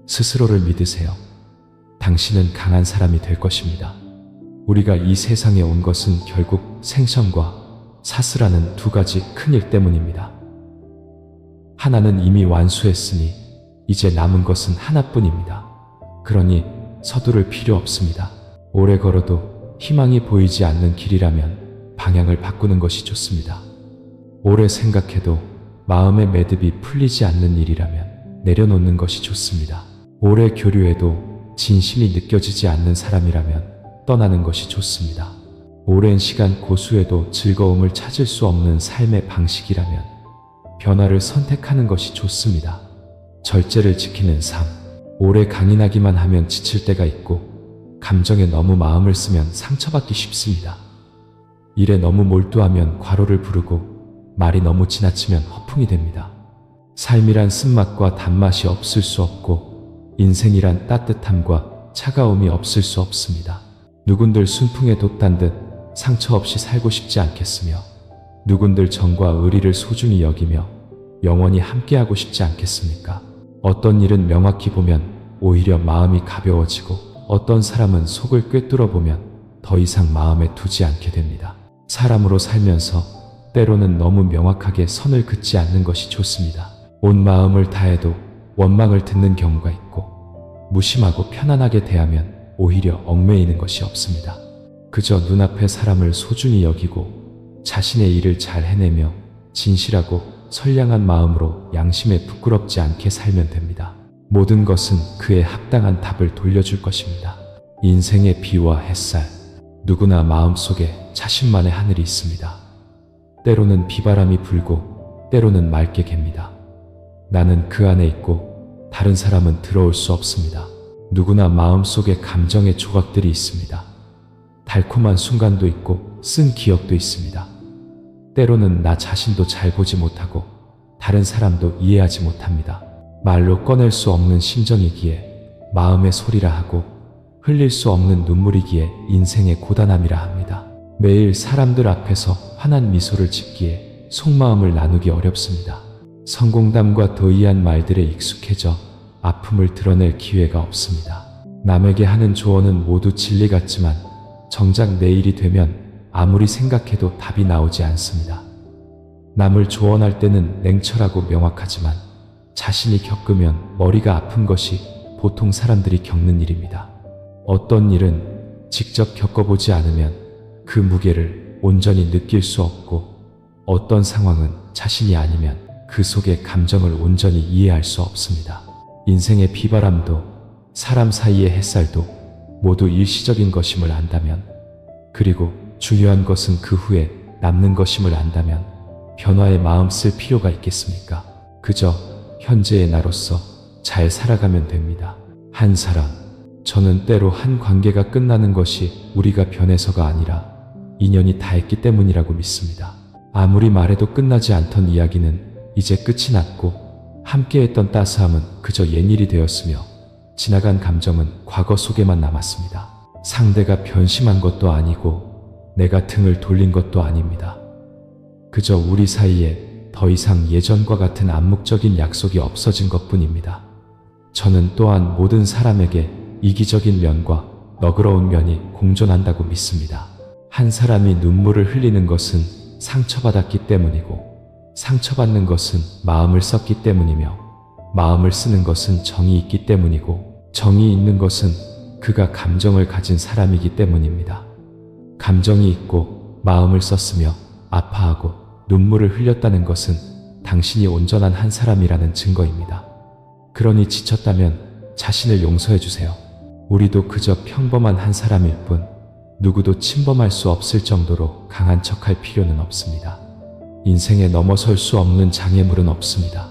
스스로를 믿으세요. 당신은 강한 사람이 될 것입니다. 우리가 이 세상에 온 것은 결국 생선과 사슬하는 두 가지 큰 일 때문입니다. 하나는 이미 완수했으니 이제 남은 것은 하나뿐입니다. 그러니 서두를 필요 없습니다. 오래 걸어도 희망이 보이지 않는 길이라면 방향을 바꾸는 것이 좋습니다. 오래 생각해도 마음의 매듭이 풀리지 않는 일이라면 내려놓는 것이 좋습니다. 오래 교류해도 진심이 느껴지지 않는 사람이라면 떠나는 것이 좋습니다. 오랜 시간 고수해도 즐거움을 찾을 수 없는 삶의 방식이라면 변화를 선택하는 것이 좋습니다. 절제를 지키는 삶. 오래 강인하기만 하면 지칠 때가 있고 감정에 너무 마음을 쓰면 상처받기 쉽습니다. 일에 너무 몰두하면 과로를 부르고 말이 너무 지나치면 허풍이 됩니다. 삶이란 쓴맛과 단맛이 없을 수 없고 인생이란 따뜻함과 차가움이 없을 수 없습니다. 누군들 순풍에 돛단 듯 상처 없이 살고 싶지 않겠으며 누군들 정과 의리를 소중히 여기며 영원히 함께하고 싶지 않겠습니까? 어떤 일은 명확히 보면 오히려 마음이 가벼워지고 어떤 사람은 속을 꿰뚫어 보면 더 이상 마음에 두지 않게 됩니다. 사람으로 살면서 때로는 너무 명확하게 선을 긋지 않는 것이 좋습니다. 온 마음을 다해도 원망을 듣는 경우가 있고 무심하고 편안하게 대하면 오히려 얽매이는 것이 없습니다. 그저 눈앞의 사람을 소중히 여기고 자신의 일을 잘 해내며 진실하고 선량한 마음으로 양심에 부끄럽지 않게 살면 됩니다. 모든 것은 그에 합당한 답을 돌려줄 것입니다. 인생의 비와 햇살, 누구나 마음속에 자신만의 하늘이 있습니다. 때로는 비바람이 불고 때로는 맑게 갭니다. 나는 그 안에 있고 다른 사람은 들어올 수 없습니다. 누구나 마음속에 감정의 조각들이 있습니다. 달콤한 순간도 있고 쓴 기억도 있습니다. 때로는 나 자신도 잘 보지 못하고 다른 사람도 이해하지 못합니다. 말로 꺼낼 수 없는 심정이기에 마음의 소리라 하고 흘릴 수 없는 눈물이기에 인생의 고단함이라 합니다. 매일 사람들 앞에서 환한 미소를 짓기에 속마음을 나누기 어렵습니다. 성공담과 더이한 말들에 익숙해져 아픔을 드러낼 기회가 없습니다. 남에게 하는 조언은 모두 진리 같지만 정작 내 일이 되면 아무리 생각해도 답이 나오지 않습니다. 남을 조언할 때는 냉철하고 명확하지만 자신이 겪으면 머리가 아픈 것이 보통 사람들이 겪는 일입니다. 어떤 일은 직접 겪어보지 않으면 그 무게를 온전히 느낄 수 없고 어떤 상황은 자신이 아니면 그 속의 감정을 온전히 이해할 수 없습니다. 인생의 비바람도 사람 사이의 햇살도 모두 일시적인 것임을 안다면 그리고 중요한 것은 그 후에 남는 것임을 안다면 변화에 마음 쓸 필요가 있겠습니까? 그저 현재의 나로서 잘 살아가면 됩니다. 한 사람, 저는 때로 한 관계가 끝나는 것이 우리가 변해서가 아니라 인연이 닿았기 때문이라고 믿습니다. 아무리 말해도 끝나지 않던 이야기는 이제 끝이 났고 함께했던 따스함은 그저 옛일이 되었으며 지나간 감정은 과거 속에만 남았습니다. 상대가 변심한 것도 아니고 내가 등을 돌린 것도 아닙니다. 그저 우리 사이에 더 이상 예전과 같은 암묵적인 약속이 없어진 것뿐입니다. 저는 또한 모든 사람에게 이기적인 면과 너그러운 면이 공존한다고 믿습니다. 한 사람이 눈물을 흘리는 것은 상처받았기 때문이고, 상처받는 것은 마음을 썼기 때문이며, 마음을 쓰는 것은 정이 있기 때문이고, 정이 있는 것은 그가 감정을 가진 사람이기 때문입니다. 감정이 있고 마음을 썼으며 아파하고 눈물을 흘렸다는 것은 당신이 온전한 한 사람이라는 증거입니다. 그러니 지쳤다면 자신을 용서해 주세요. 우리도 그저 평범한 한 사람일 뿐 누구도 침범할 수 없을 정도로 강한 척할 필요는 없습니다. 인생에 넘어설 수 없는 장애물은 없습니다.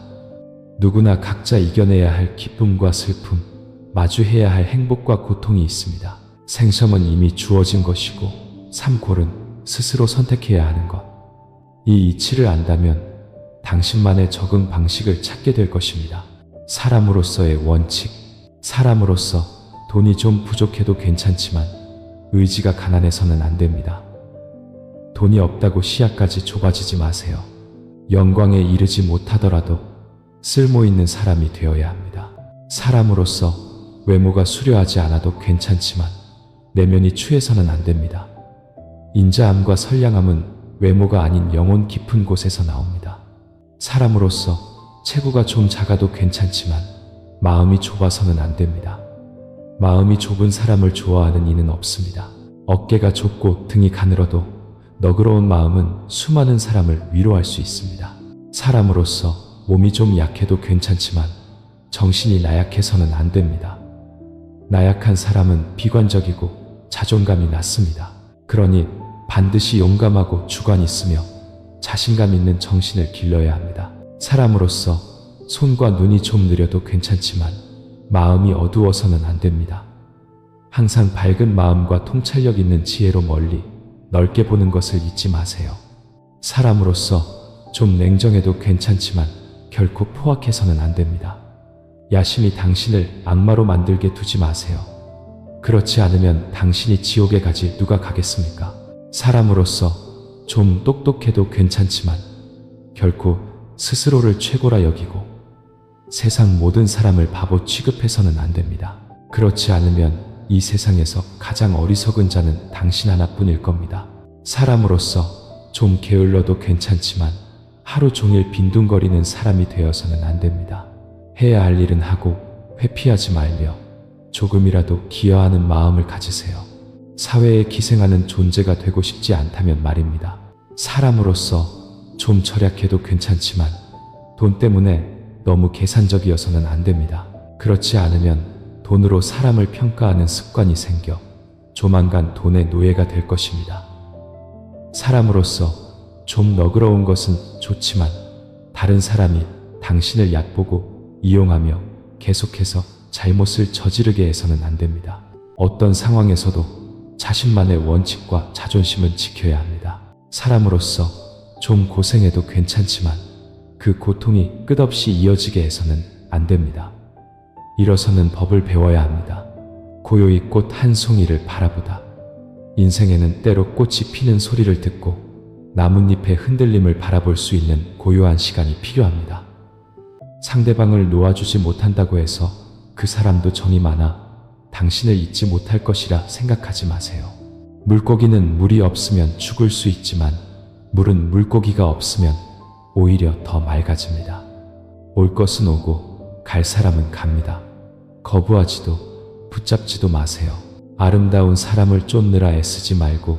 누구나 각자 이겨내야 할 기쁨과 슬픔, 마주해야 할 행복과 고통이 있습니다. 생성은 이미 주어진 것이고 삶골은 스스로 선택해야 하는 것. 이 이치를 안다면 당신만의 적응 방식을 찾게 될 것입니다. 사람으로서의 원칙. 사람으로서 돈이 좀 부족해도 괜찮지만 의지가 가난해서는 안 됩니다. 돈이 없다고 시야까지 좁아지지 마세요. 영광에 이르지 못하더라도 쓸모 있는 사람이 되어야 합니다. 사람으로서 외모가 수려하지 않아도 괜찮지만 내면이 추해서는 안 됩니다. 인자함과 선량함은 외모가 아닌 영혼 깊은 곳에서 나옵니다. 사람으로서 체구가 좀 작아도 괜찮지만 마음이 좁아서는 안 됩니다. 마음이 좁은 사람을 좋아하는 이는 없습니다. 어깨가 좁고 등이 가늘어도 너그러운 마음은 수많은 사람을 위로할 수 있습니다. 사람으로서 몸이 좀 약해도 괜찮지만 정신이 나약해서는 안 됩니다. 나약한 사람은 비관적이고 자존감이 낮습니다. 그러니 반드시 용감하고 주관 있으며 자신감 있는 정신을 길러야 합니다. 사람으로서 손과 눈이 좀 느려도 괜찮지만 마음이 어두워서는 안 됩니다. 항상 밝은 마음과 통찰력 있는 지혜로 멀리 넓게 보는 것을 잊지 마세요. 사람으로서 좀 냉정해도 괜찮지만 결코 포악해서는 안 됩니다. 야심이 당신을 악마로 만들게 두지 마세요. 그렇지 않으면 당신이 지옥에 가지 누가 가겠습니까? 사람으로서 좀 똑똑해도 괜찮지만 결코 스스로를 최고라 여기고 세상 모든 사람을 바보 취급해서는 안 됩니다. 그렇지 않으면 이 세상에서 가장 어리석은 자는 당신 하나뿐일 겁니다. 사람으로서 좀 게을러도 괜찮지만 하루 종일 빈둥거리는 사람이 되어서는 안 됩니다. 해야 할 일은 하고 회피하지 말며 조금이라도 기여하는 마음을 가지세요. 사회에 기생하는 존재가 되고 싶지 않다면 말입니다. 사람으로서 좀 절약해도 괜찮지만 돈 때문에 너무 계산적이어서는 안 됩니다. 그렇지 않으면 돈으로 사람을 평가하는 습관이 생겨 조만간 돈의 노예가 될 것입니다. 사람으로서 좀 너그러운 것은 좋지만 다른 사람이 당신을 얕보고 이용하며 계속해서 잘못을 저지르게 해서는 안 됩니다. 어떤 상황에서도 자신만의 원칙과 자존심은 지켜야 합니다. 사람으로서 좀 고생해도 괜찮지만 그 고통이 끝없이 이어지게 해서는 안 됩니다. 일어서는 법을 배워야 합니다. 고요히 꽃 한 송이를 바라보다. 인생에는 때로 꽃이 피는 소리를 듣고 나뭇잎의 흔들림을 바라볼 수 있는 고요한 시간이 필요합니다. 상대방을 놓아주지 못한다고 해서 그 사람도 정이 많아 당신을 잊지 못할 것이라 생각하지 마세요. 물고기는 물이 없으면 죽을 수 있지만 물은 물고기가 없으면 오히려 더 맑아집니다. 올 것은 오고 갈 사람은 갑니다. 거부하지도 붙잡지도 마세요. 아름다운 사람을 쫓느라 애쓰지 말고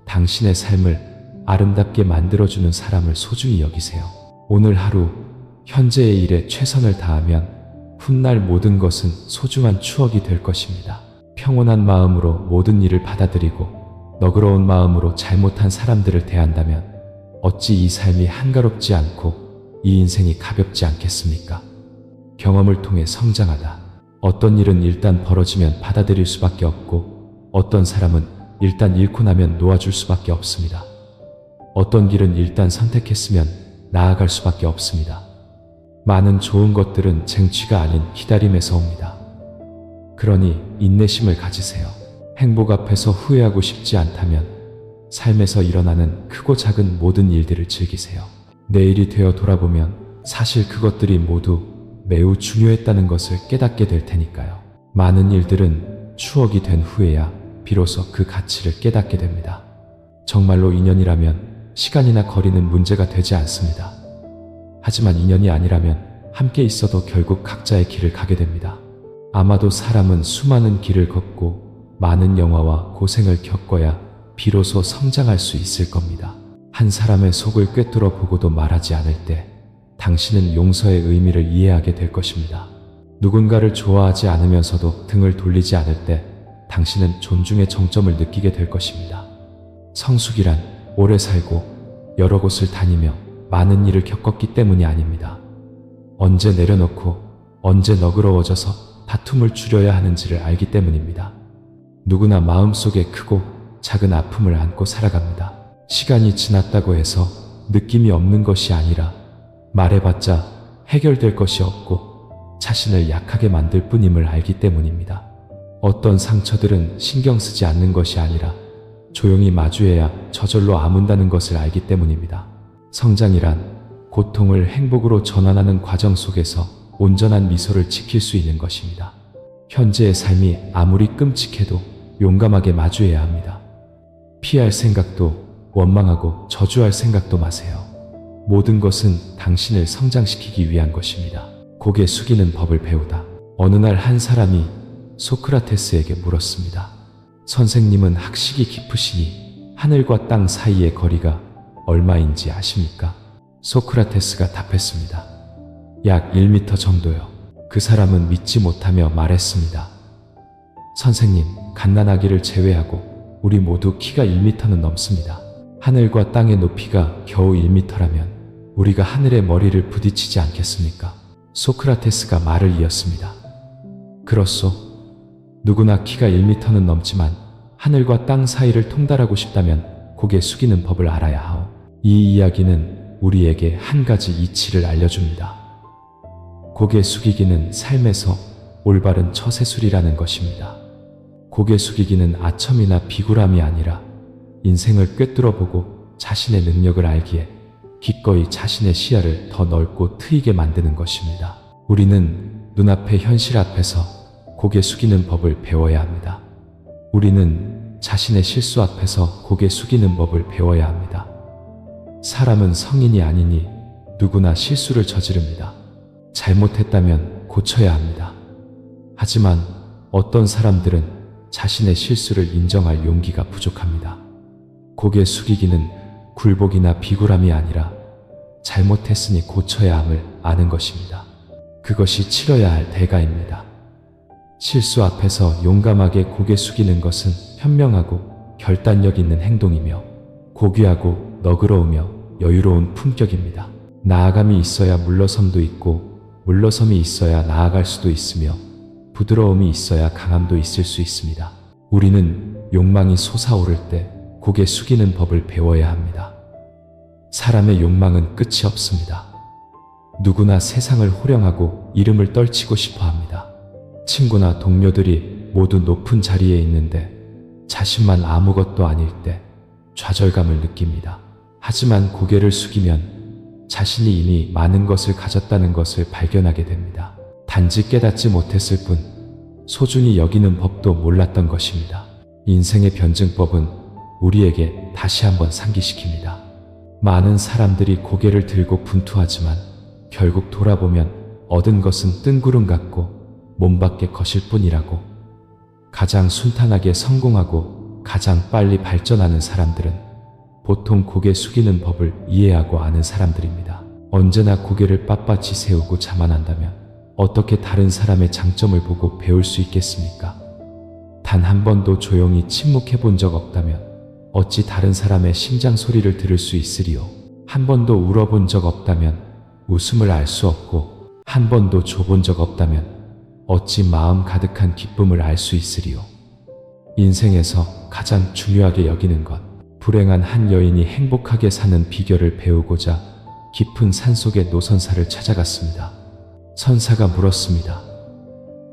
당신의 삶을 아름답게 만들어주는 사람을 소중히 여기세요. 오늘 하루 현재의 일에 최선을 다하면 훗날 모든 것은 소중한 추억이 될 것입니다. 평온한 마음으로 모든 일을 받아들이고 너그러운 마음으로 잘못한 사람들을 대한다면 어찌 이 삶이 한가롭지 않고 이 인생이 가볍지 않겠습니까? 경험을 통해 성장하다. 어떤 일은 일단 벌어지면 받아들일 수밖에 없고 어떤 사람은 일단 잃고 나면 놓아줄 수밖에 없습니다. 어떤 길은 일단 선택했으면 나아갈 수밖에 없습니다. 많은 좋은 것들은 쟁취가 아닌 기다림에서 옵니다. 그러니 인내심을 가지세요. 행복 앞에서 후회하고 싶지 않다면 삶에서 일어나는 크고 작은 모든 일들을 즐기세요. 내일이 되어 돌아보면 사실 그것들이 모두 매우 중요했다는 것을 깨닫게 될 테니까요. 많은 일들은 추억이 된 후에야 비로소 그 가치를 깨닫게 됩니다. 정말로 인연이라면 시간이나 거리는 문제가 되지 않습니다. 하지만 인연이 아니라면 함께 있어도 결국 각자의 길을 가게 됩니다. 아마도 사람은 수많은 길을 걷고 많은 영화와 고생을 겪어야 비로소 성장할 수 있을 겁니다. 한 사람의 속을 꿰뚫어 보고도 말하지 않을 때 당신은 용서의 의미를 이해하게 될 것입니다. 누군가를 좋아하지 않으면서도 등을 돌리지 않을 때 당신은 존중의 정점을 느끼게 될 것입니다. 성숙이란 오래 살고 여러 곳을 다니며 많은 일을 겪었기 때문이 아닙니다. 언제 내려놓고 언제 너그러워져서 다툼을 줄여야 하는지를 알기 때문입니다. 누구나 마음속에 크고 작은 아픔을 안고 살아갑니다. 시간이 지났다고 해서 느낌이 없는 것이 아니라 말해봤자 해결될 것이 없고 자신을 약하게 만들 뿐임을 알기 때문입니다. 어떤 상처들은 신경 쓰지 않는 것이 아니라 조용히 마주해야 저절로 아문다는 것을 알기 때문입니다. 성장이란 고통을 행복으로 전환하는 과정 속에서 온전한 미소를 지킬 수 있는 것입니다. 현재의 삶이 아무리 끔찍해도 용감하게 마주해야 합니다. 피할 생각도 원망하고 저주할 생각도 마세요. 모든 것은 당신을 성장시키기 위한 것입니다. 고개 숙이는 법을 배우다. 어느 날 한 사람이 소크라테스에게 물었습니다. 선생님은 학식이 깊으시니 하늘과 땅 사이의 거리가 얼마인지 아십니까? 소크라테스가 답했습니다. 약 1m 정도요. 그 사람은 믿지 못하며 말했습니다. 선생님, 갓난아기를 제외하고 우리 모두 키가 1m는 넘습니다. 하늘과 땅의 높이가 겨우 1m라면 우리가 하늘의 머리를 부딪히지 않겠습니까? 소크라테스가 말을 이었습니다. 그렇소. 누구나 키가 1m는 넘지만 하늘과 땅 사이를 통달하고 싶다면 고개 숙이는 법을 알아야 하오. 이 이야기는 우리에게 한 가지 이치를 알려줍니다. 고개 숙이기는 삶에서 올바른 처세술이라는 것입니다. 고개 숙이기는 아첨이나 비굴함이 아니라 인생을 꿰뚫어 보고 자신의 능력을 알기에 기꺼이 자신의 시야를 더 넓고 트이게 만드는 것입니다. 우리는 눈앞의 현실 앞에서 고개 숙이는 법을 배워야 합니다. 우리는 자신의 실수 앞에서 고개 숙이는 법을 배워야 합니다. 사람은 성인이 아니니 누구나 실수를 저지릅니다. 잘못했다면 고쳐야 합니다. 하지만 어떤 사람들은 자신의 실수를 인정할 용기가 부족합니다. 고개 숙이기는 굴복이나 비굴함이 아니라 잘못했으니 고쳐야 함을 아는 것입니다. 그것이 치러야 할 대가입니다. 실수 앞에서 용감하게 고개 숙이는 것은 현명하고 결단력 있는 행동이며 고귀하고 너그러우며 여유로운 품격입니다. 나아감이 있어야 물러섬도 있고 물러섬이 있어야 나아갈 수도 있으며 부드러움이 있어야 강함도 있을 수 있습니다. 우리는 욕망이 솟아오를 때 고개 숙이는 법을 배워야 합니다. 사람의 욕망은 끝이 없습니다. 누구나 세상을 호령하고 이름을 떨치고 싶어 합니다. 친구나 동료들이 모두 높은 자리에 있는데 자신만 아무것도 아닐 때 좌절감을 느낍니다. 하지만 고개를 숙이면 자신이 이미 많은 것을 가졌다는 것을 발견하게 됩니다. 단지 깨닫지 못했을 뿐 소중히 여기는 법도 몰랐던 것입니다. 인생의 변증법은 우리에게 다시 한번 상기시킵니다. 많은 사람들이 고개를 들고 분투하지만 결국 돌아보면 얻은 것은 뜬구름 같고 몸 밖에 것일 뿐이라고. 가장 순탄하게 성공하고 가장 빨리 발전하는 사람들은 보통 고개 숙이는 법을 이해하고 아는 사람들입니다. 언제나 고개를 빳빳이 세우고 자만한다면 어떻게 다른 사람의 장점을 보고 배울 수 있겠습니까? 단 한 번도 조용히 침묵해 본 적 없다면 어찌 다른 사람의 심장 소리를 들을 수 있으리요? 한 번도 울어본 적 없다면 웃음을 알 수 없고 한 번도 줘본 적 없다면 어찌 마음 가득한 기쁨을 알 수 있으리요? 인생에서 가장 중요하게 여기는 것. 불행한 한 여인이 행복하게 사는 비결을 배우고자 깊은 산속의 노선사를 찾아갔습니다. 선사가 물었습니다.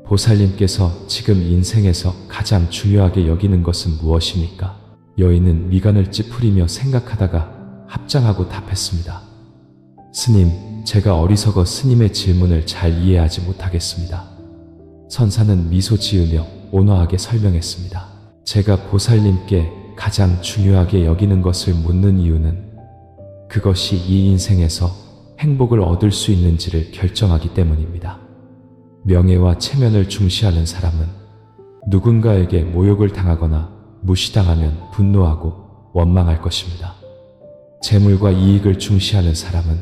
보살님께서 지금 인생에서 가장 중요하게 여기는 것은 무엇입니까? 여인은 미간을 찌푸리며 생각하다가 합장하고 답했습니다. 스님, 제가 어리석어 스님의 질문을 잘 이해하지 못하겠습니다. 선사는 미소 지으며 온화하게 설명했습니다. 제가 보살님께 가장 중요하게 여기는 것을 묻는 이유는 그것이 이 인생에서 행복을 얻을 수 있는지를 결정하기 때문입니다. 명예와 체면을 중시하는 사람은 누군가에게 모욕을 당하거나 무시당하면 분노하고 원망할 것입니다. 재물과 이익을 중시하는 사람은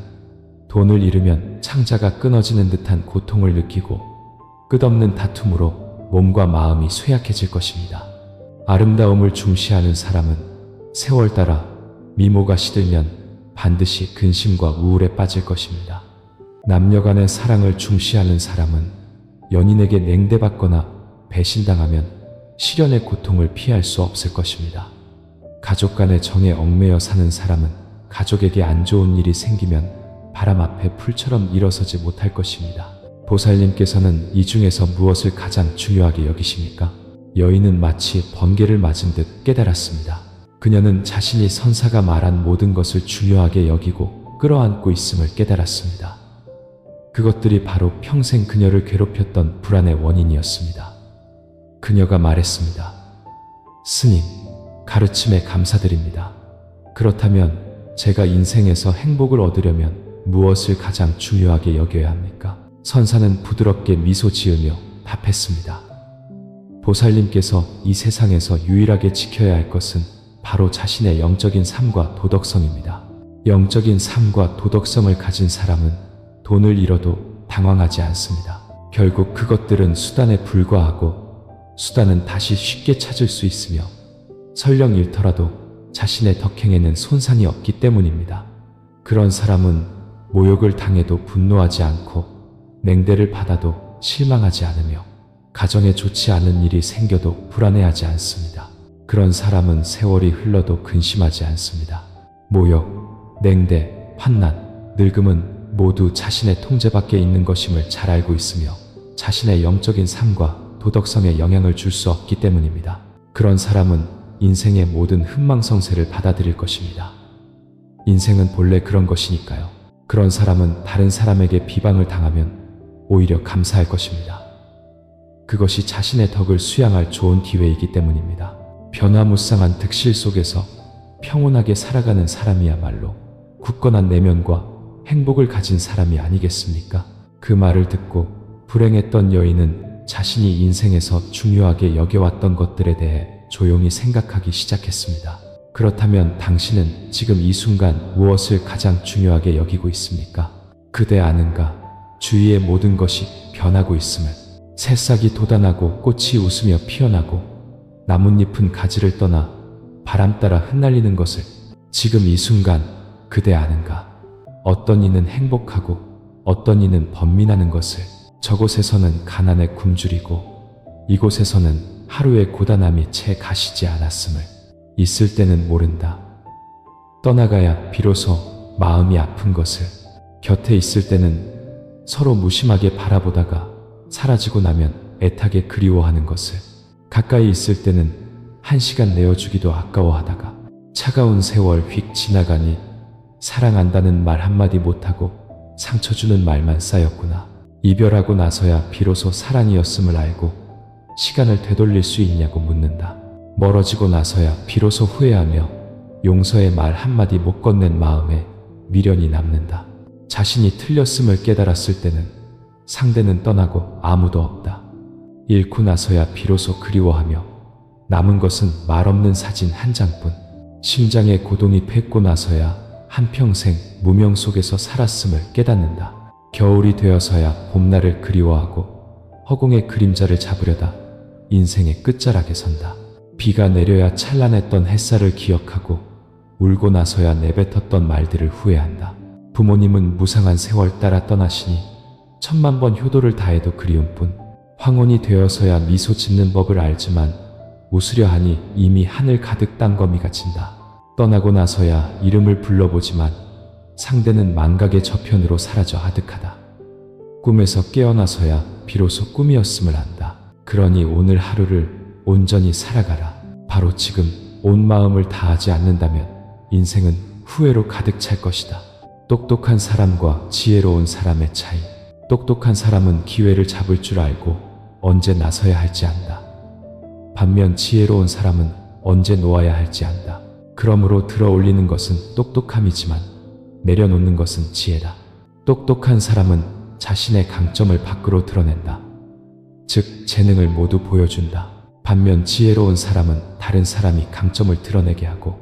돈을 잃으면 창자가 끊어지는 듯한 고통을 느끼고 끝없는 다툼으로 몸과 마음이 쇠약해질 것입니다. 아름다움을 중시하는 사람은 세월 따라 미모가 시들면 반드시 근심과 우울에 빠질 것입니다. 남녀 간의 사랑을 중시하는 사람은 연인에게 냉대받거나 배신당하면 시련의 고통을 피할 수 없을 것입니다. 가족 간의 정에 얽매여 사는 사람은 가족에게 안 좋은 일이 생기면 바람 앞에 풀처럼 일어서지 못할 것입니다. 보살님께서는 이 중에서 무엇을 가장 중요하게 여기십니까? 여인은 마치 번개를 맞은 듯 깨달았습니다. 그녀는 자신이 선사가 말한 모든 것을 중요하게 여기고 끌어안고 있음을 깨달았습니다. 그것들이 바로 평생 그녀를 괴롭혔던 불안의 원인이었습니다. 그녀가 말했습니다. 스님, 가르침에 감사드립니다. 그렇다면 제가 인생에서 행복을 얻으려면 무엇을 가장 중요하게 여겨야 합니까? 선사는 부드럽게 미소 지으며 답했습니다. 보살님께서 이 세상에서 유일하게 지켜야 할 것은 바로 자신의 영적인 삶과 도덕성입니다. 영적인 삶과 도덕성을 가진 사람은 돈을 잃어도 당황하지 않습니다. 결국 그것들은 수단에 불과하고 수단은 다시 쉽게 찾을 수 있으며 설령 잃더라도 자신의 덕행에는 손상이 없기 때문입니다. 그런 사람은 모욕을 당해도 분노하지 않고 냉대를 받아도 실망하지 않으며 가정에 좋지 않은 일이 생겨도 불안해하지 않습니다. 그런 사람은 세월이 흘러도 근심하지 않습니다. 모욕, 냉대, 환난, 늙음은 모두 자신의 통제 밖에 있는 것임을 잘 알고 있으며 자신의 영적인 삶과 도덕성에 영향을 줄 수 없기 때문입니다. 그런 사람은 인생의 모든 흥망성쇠를 받아들일 것입니다. 인생은 본래 그런 것이니까요. 그런 사람은 다른 사람에게 비방을 당하면 오히려 감사할 것입니다. 그것이 자신의 덕을 수양할 좋은 기회이기 때문입니다. 변화무쌍한 득실 속에서 평온하게 살아가는 사람이야말로 굳건한 내면과 행복을 가진 사람이 아니겠습니까? 그 말을 듣고 불행했던 여인은 자신이 인생에서 중요하게 여겨왔던 것들에 대해 조용히 생각하기 시작했습니다. 그렇다면 당신은 지금 이 순간 무엇을 가장 중요하게 여기고 있습니까? 그대 아는가? 주위의 모든 것이 변하고 있음을. 새싹이 돋아나고 꽃이 웃으며 피어나고 나뭇잎은 가지를 떠나 바람 따라 흩날리는 것을. 지금 이 순간 그대 아는가? 어떤 이는 행복하고 어떤 이는 번민하는 것을. 저곳에서는 가난에 굶주리고 이곳에서는 하루의 고단함이 채 가시지 않았음을. 있을 때는 모른다. 떠나가야 비로소 마음이 아픈 것을. 곁에 있을 때는 서로 무심하게 바라보다가 사라지고 나면 애타게 그리워하는 것을. 가까이 있을 때는 한 시간 내어주기도 아까워하다가 차가운 세월 휙 지나가니 사랑한다는 말 한마디 못하고 상처 주는 말만 쌓였구나. 이별하고 나서야 비로소 사랑이었음을 알고 시간을 되돌릴 수 있냐고 묻는다. 멀어지고 나서야 비로소 후회하며 용서의 말 한마디 못 건넨 마음에 미련이 남는다. 자신이 틀렸음을 깨달았을 때는 상대는 떠나고 아무도 없다. 잃고 나서야 비로소 그리워하며 남은 것은 말없는 사진 한 장뿐. 심장의 고동이 팼고 나서야 한평생 무명 속에서 살았음을 깨닫는다. 겨울이 되어서야 봄날을 그리워하고 허공의 그림자를 잡으려다 인생의 끝자락에 선다. 비가 내려야 찬란했던 햇살을 기억하고 울고 나서야 내뱉었던 말들을 후회한다. 부모님은 무상한 세월 따라 떠나시니 천만 번 효도를 다해도 그리운 뿐. 황혼이 되어서야 미소 짓는 법을 알지만 웃으려 하니 이미 하늘 가득 땅거미가 진다. 떠나고 나서야 이름을 불러보지만 상대는 망각의 저편으로 사라져 아득하다. 꿈에서 깨어나서야 비로소 꿈이었음을 안다. 그러니 오늘 하루를 온전히 살아가라. 바로 지금 온 마음을 다하지 않는다면 인생은 후회로 가득 찰 것이다. 똑똑한 사람과 지혜로운 사람의 차이. 똑똑한 사람은 기회를 잡을 줄 알고 언제 나서야 할지 안다. 반면 지혜로운 사람은 언제 놓아야 할지 안다. 그러므로 들어 올리는 것은 똑똑함이지만 내려놓는 것은 지혜다. 똑똑한 사람은 자신의 강점을 밖으로 드러낸다. 즉, 재능을 모두 보여준다. 반면 지혜로운 사람은 다른 사람이 강점을 드러내게 하고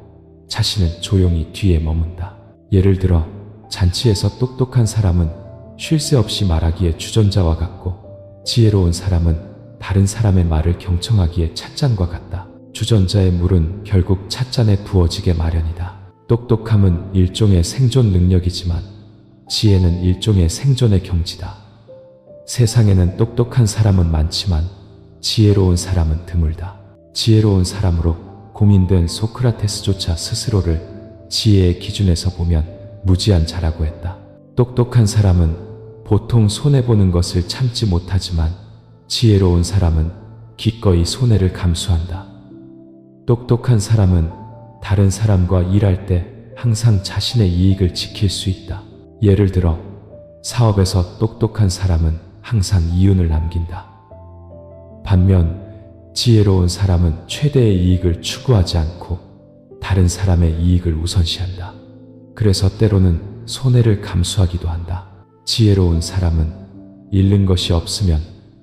자신은 조용히 뒤에 머문다. 예를 들어 잔치에서 똑똑한 사람은 쉴 새 없이 말하기에 주전자와 같고 지혜로운 사람은 다른 사람의 말을 경청하기에 찻잔과 같다. 주전자의 물은 결국 찻잔에 부어지게 마련이다. 똑똑함은 일종의 생존 능력이지만 지혜는 일종의 생존의 경지다. 세상에는 똑똑한 사람은 많지만 지혜로운 사람은 드물다. 지혜로운 사람으로 공인된 소크라테스조차 스스로를 지혜의 기준에서 보면 무지한 자라고 했다. 똑똑한 사람은 보통 손해보는 것을 참지 못하지만 지혜로운 사람은 기꺼이 손해를 감수한다. 똑똑한 사람은 다른 사람과 일할 때 항상 자신의 이익을 지킬 수 있다. 예를 들어 사업에서 똑똑한 사람은 항상 이윤을 남긴다. 반면 지혜로운 사람은 최대의 이익을 추구하지 않고 다른 사람의 이익을 우선시한다. 그래서 때로는 손해를 감수하기도 한다. 지혜로운 사람은 잃는 것이 없으면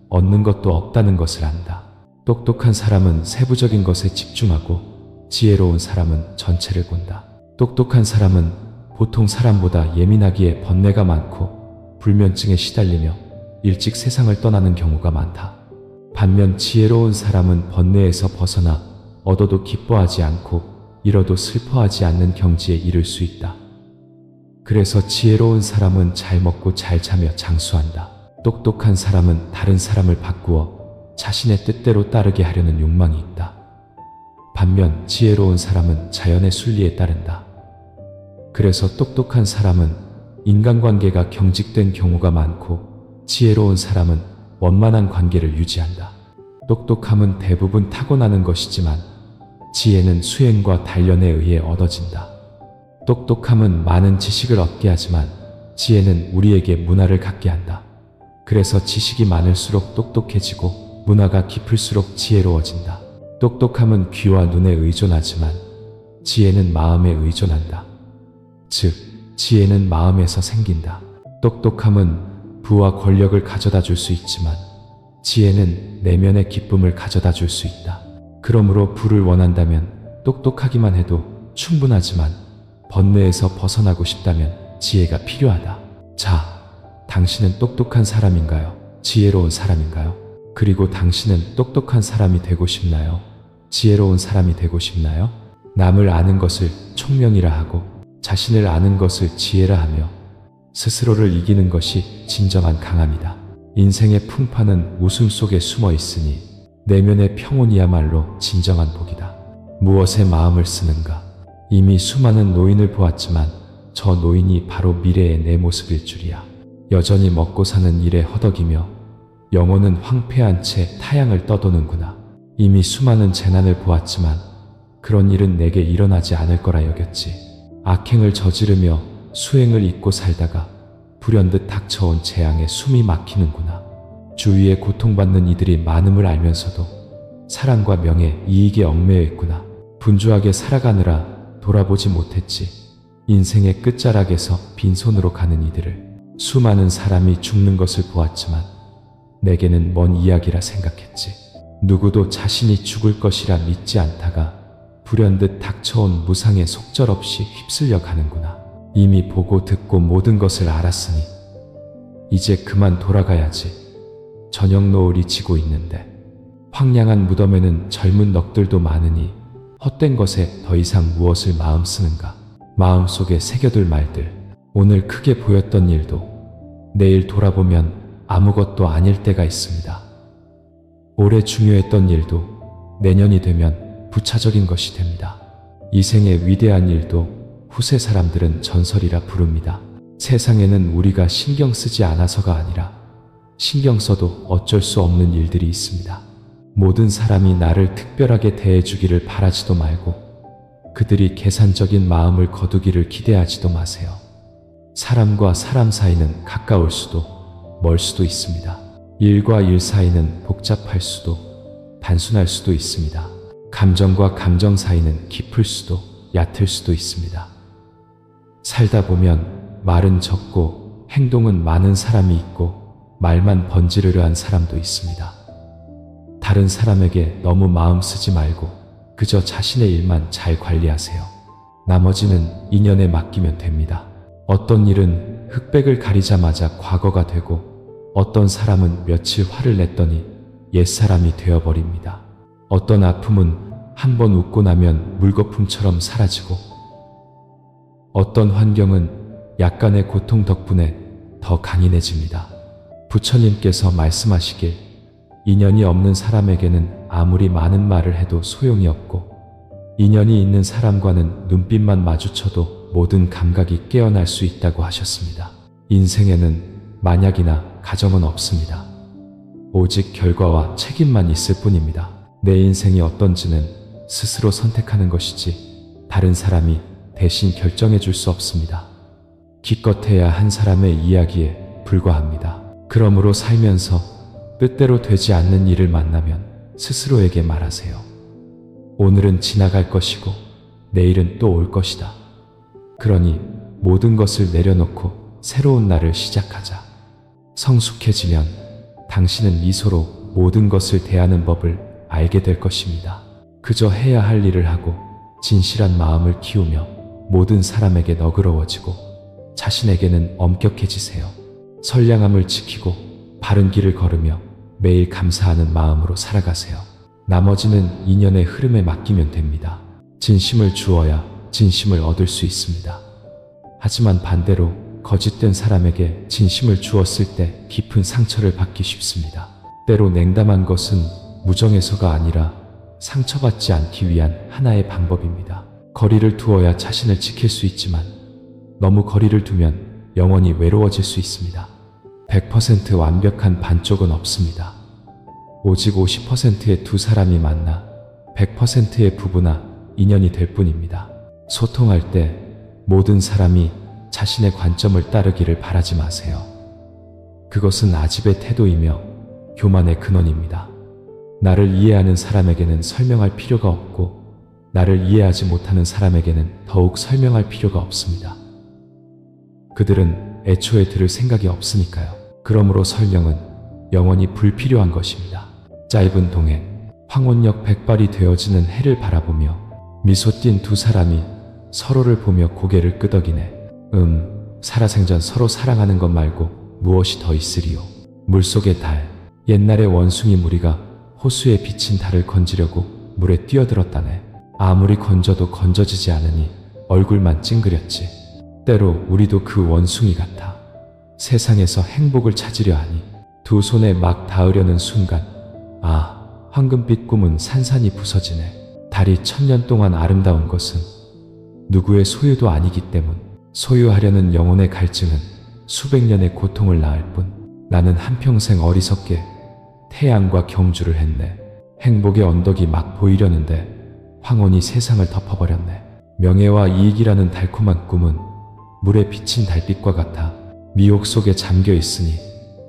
얻는 것도 없다는 것을 안다. 똑똑한 사람은 세부적인 것에 집중하고 지혜로운 사람은 전체를 본다. 똑똑한 사람은 보통 사람보다 예민하기에 번뇌가 많고 불면증에 시달리며 일찍 세상을 떠나는 경우가 많다. 반면 지혜로운 사람은 번뇌에서 벗어나 얻어도 기뻐하지 않고 잃어도 슬퍼하지 않는 경지에 이를 수 있다. 그래서 지혜로운 사람은 잘 먹고 잘 자며 장수한다. 똑똑한 사람은 다른 사람을 바꾸어 자신의 뜻대로 따르게 하려는 욕망이 있다. 반면 지혜로운 사람은 자연의 순리에 따른다. 그래서 똑똑한 사람은 인간관계가 경직된 경우가 많고 지혜로운 사람은 원만한 관계를 유지한다. 똑똑함은 대부분 타고나는 것이지만 지혜는 수행과 단련에 의해 얻어진다. 똑똑함은 많은 지식을 얻게 하지만 지혜는 우리에게 문화를 갖게 한다. 그래서 지식이 많을수록 똑똑해지고 문화가 깊을수록 지혜로워진다. 똑똑함은 귀와 눈에 의존하지만 지혜는 마음에 의존한다. 즉, 지혜는 마음에서 생긴다. 똑똑함은 부와 권력을 가져다 줄 수 있지만 지혜는 내면의 기쁨을 가져다 줄 수 있다. 그러므로 부를 원한다면 똑똑하기만 해도 충분하지만 번뇌에서 벗어나고 싶다면 지혜가 필요하다. 자, 당신은 똑똑한 사람인가요? 지혜로운 사람인가요? 그리고 당신은 똑똑한 사람이 되고 싶나요? 지혜로운 사람이 되고 싶나요? 남을 아는 것을 총명이라 하고 자신을 아는 것을 지혜라 하며 스스로를 이기는 것이 진정한 강함이다. 인생의 풍파는 웃음 속에 숨어 있으니 내면의 평온이야말로 진정한 복이다. 무엇에 마음을 쓰는가? 이미 수많은 노인을 보았지만 저 노인이 바로 미래의 내 모습일 줄이야. 여전히 먹고 사는 일에 허덕이며 영혼은 황폐한 채 타향을 떠도는구나. 이미 수많은 재난을 보았지만 그런 일은 내게 일어나지 않을 거라 여겼지. 악행을 저지르며 수행을 잊고 살다가 불현듯 닥쳐온 재앙에 숨이 막히는구나. 주위에 고통받는 이들이 많음을 알면서도 사랑과 명예, 이익에 얽매여 있구나. 분주하게 살아가느라 돌아보지 못했지. 인생의 끝자락에서 빈손으로 가는 이들을. 수많은 사람이 죽는 것을 보았지만 내게는 먼 이야기라 생각했지. 누구도 자신이 죽을 것이라 믿지 않다가 불현듯 닥쳐온 무상에 속절없이 휩쓸려 가는구나. 이미 보고 듣고 모든 것을 알았으니 이제 그만 돌아가야지. 저녁 노을이 지고 있는데 황량한 무덤에는 젊은 넋들도 많으니 헛된 것에 더 이상 무엇을 마음 쓰는가. 마음속에 새겨둘 말들. 오늘 크게 보였던 일도 내일 돌아보면 아무것도 아닐 때가 있습니다. 올해 중요했던 일도 내년이 되면 부차적인 것이 됩니다. 이 생의 위대한 일도 후세 사람들은 전설이라 부릅니다. 세상에는 우리가 신경 쓰지 않아서가 아니라 신경 써도 어쩔 수 없는 일들이 있습니다. 모든 사람이 나를 특별하게 대해주기를 바라지도 말고 그들이 계산적인 마음을 거두기를 기대하지도 마세요. 사람과 사람 사이는 가까울 수도 멀 수도 있습니다. 일과 일 사이는 복잡할 수도 단순할 수도 있습니다. 감정과 감정 사이는 깊을 수도 얕을 수도 있습니다. 살다 보면 말은 적고 행동은 많은 사람이 있고 말만 번지르르 한 사람도 있습니다. 다른 사람에게 너무 마음 쓰지 말고 그저 자신의 일만 잘 관리하세요. 나머지는 인연에 맡기면 됩니다. 어떤 일은 흑백을 가리자마자 과거가 되고 어떤 사람은 며칠 화를 냈더니 옛사람이 되어버립니다. 어떤 아픔은 한번 웃고 나면 물거품처럼 사라지고 어떤 환경은 약간의 고통 덕분에 더 강인해집니다. 부처님께서 말씀하시길 인연이 없는 사람에게는 아무리 많은 말을 해도 소용이 없고 인연이 있는 사람과는 눈빛만 마주쳐도 모든 감각이 깨어날 수 있다고 하셨습니다. 인생에는 만약이나 가정은 없습니다. 오직 결과와 책임만 있을 뿐입니다. 내 인생이 어떤지는 스스로 선택하는 것이지 다른 사람이 대신 결정해 줄 수 없습니다. 기껏해야 한 사람의 이야기에 불과합니다. 그러므로 살면서 뜻대로 되지 않는 일을 만나면 스스로에게 말하세요. 오늘은 지나갈 것이고 내일은 또 올 것이다. 그러니 모든 것을 내려놓고 새로운 날을 시작하자. 성숙해지면 당신은 미소로 모든 것을 대하는 법을 알게 될 것입니다. 그저 해야 할 일을 하고 진실한 마음을 키우며 모든 사람에게 너그러워지고 자신에게는 엄격해지세요. 선량함을 지키고 바른 길을 걸으며 매일 감사하는 마음으로 살아가세요. 나머지는 인연의 흐름에 맡기면 됩니다. 진심을 주어야 진심을 얻을 수 있습니다. 하지만 반대로 거짓된 사람에게 진심을 주었을 때 깊은 상처를 받기 쉽습니다. 때로 냉담한 것은 무정해서가 아니라 상처받지 않기 위한 하나의 방법입니다. 거리를 두어야 자신을 지킬 수 있지만 너무 거리를 두면 영원히 외로워질 수 있습니다. 100% 완벽한 반쪽은 없습니다. 오직 50%의 두 사람이 만나 100%의 부부나 인연이 될 뿐입니다. 소통할 때 모든 사람이 자신의 관점을 따르기를 바라지 마세요. 그것은 아집의 태도이며 교만의 근원입니다. 나를 이해하는 사람에게는 설명할 필요가 없고 나를 이해하지 못하는 사람에게는 더욱 설명할 필요가 없습니다. 그들은 애초에 들을 생각이 없으니까요. 그러므로 설명은 영원히 불필요한 것입니다. 짧은 동행, 황혼역 백발이 되어지는 해를 바라보며 미소 띈 두 사람이 서로를 보며 고개를 끄덕이네. 살아생전 서로 사랑하는 것 말고 무엇이 더 있으리요. 물속의 달, 옛날의 원숭이 무리가 호수에 비친 달을 건지려고 물에 뛰어들었다네. 아무리 건져도 건져지지 않으니 얼굴만 찡그렸지. 때로 우리도 그 원숭이 같아. 세상에서 행복을 찾으려 하니 두 손에 막 닿으려는 순간 황금빛 꿈은 산산이 부서지네. 달이 1000년 동안 아름다운 것은 누구의 소유도 아니기 때문. 소유하려는 영혼의 갈증은 수백 년의 고통을 낳을 뿐. 나는 한평생 어리석게 태양과 경주를 했네. 행복의 언덕이 막 보이려는데 황혼이 세상을 덮어버렸네. 명예와 이익이라는 달콤한 꿈은 물에 비친 달빛과 같아 미혹 속에 잠겨 있으니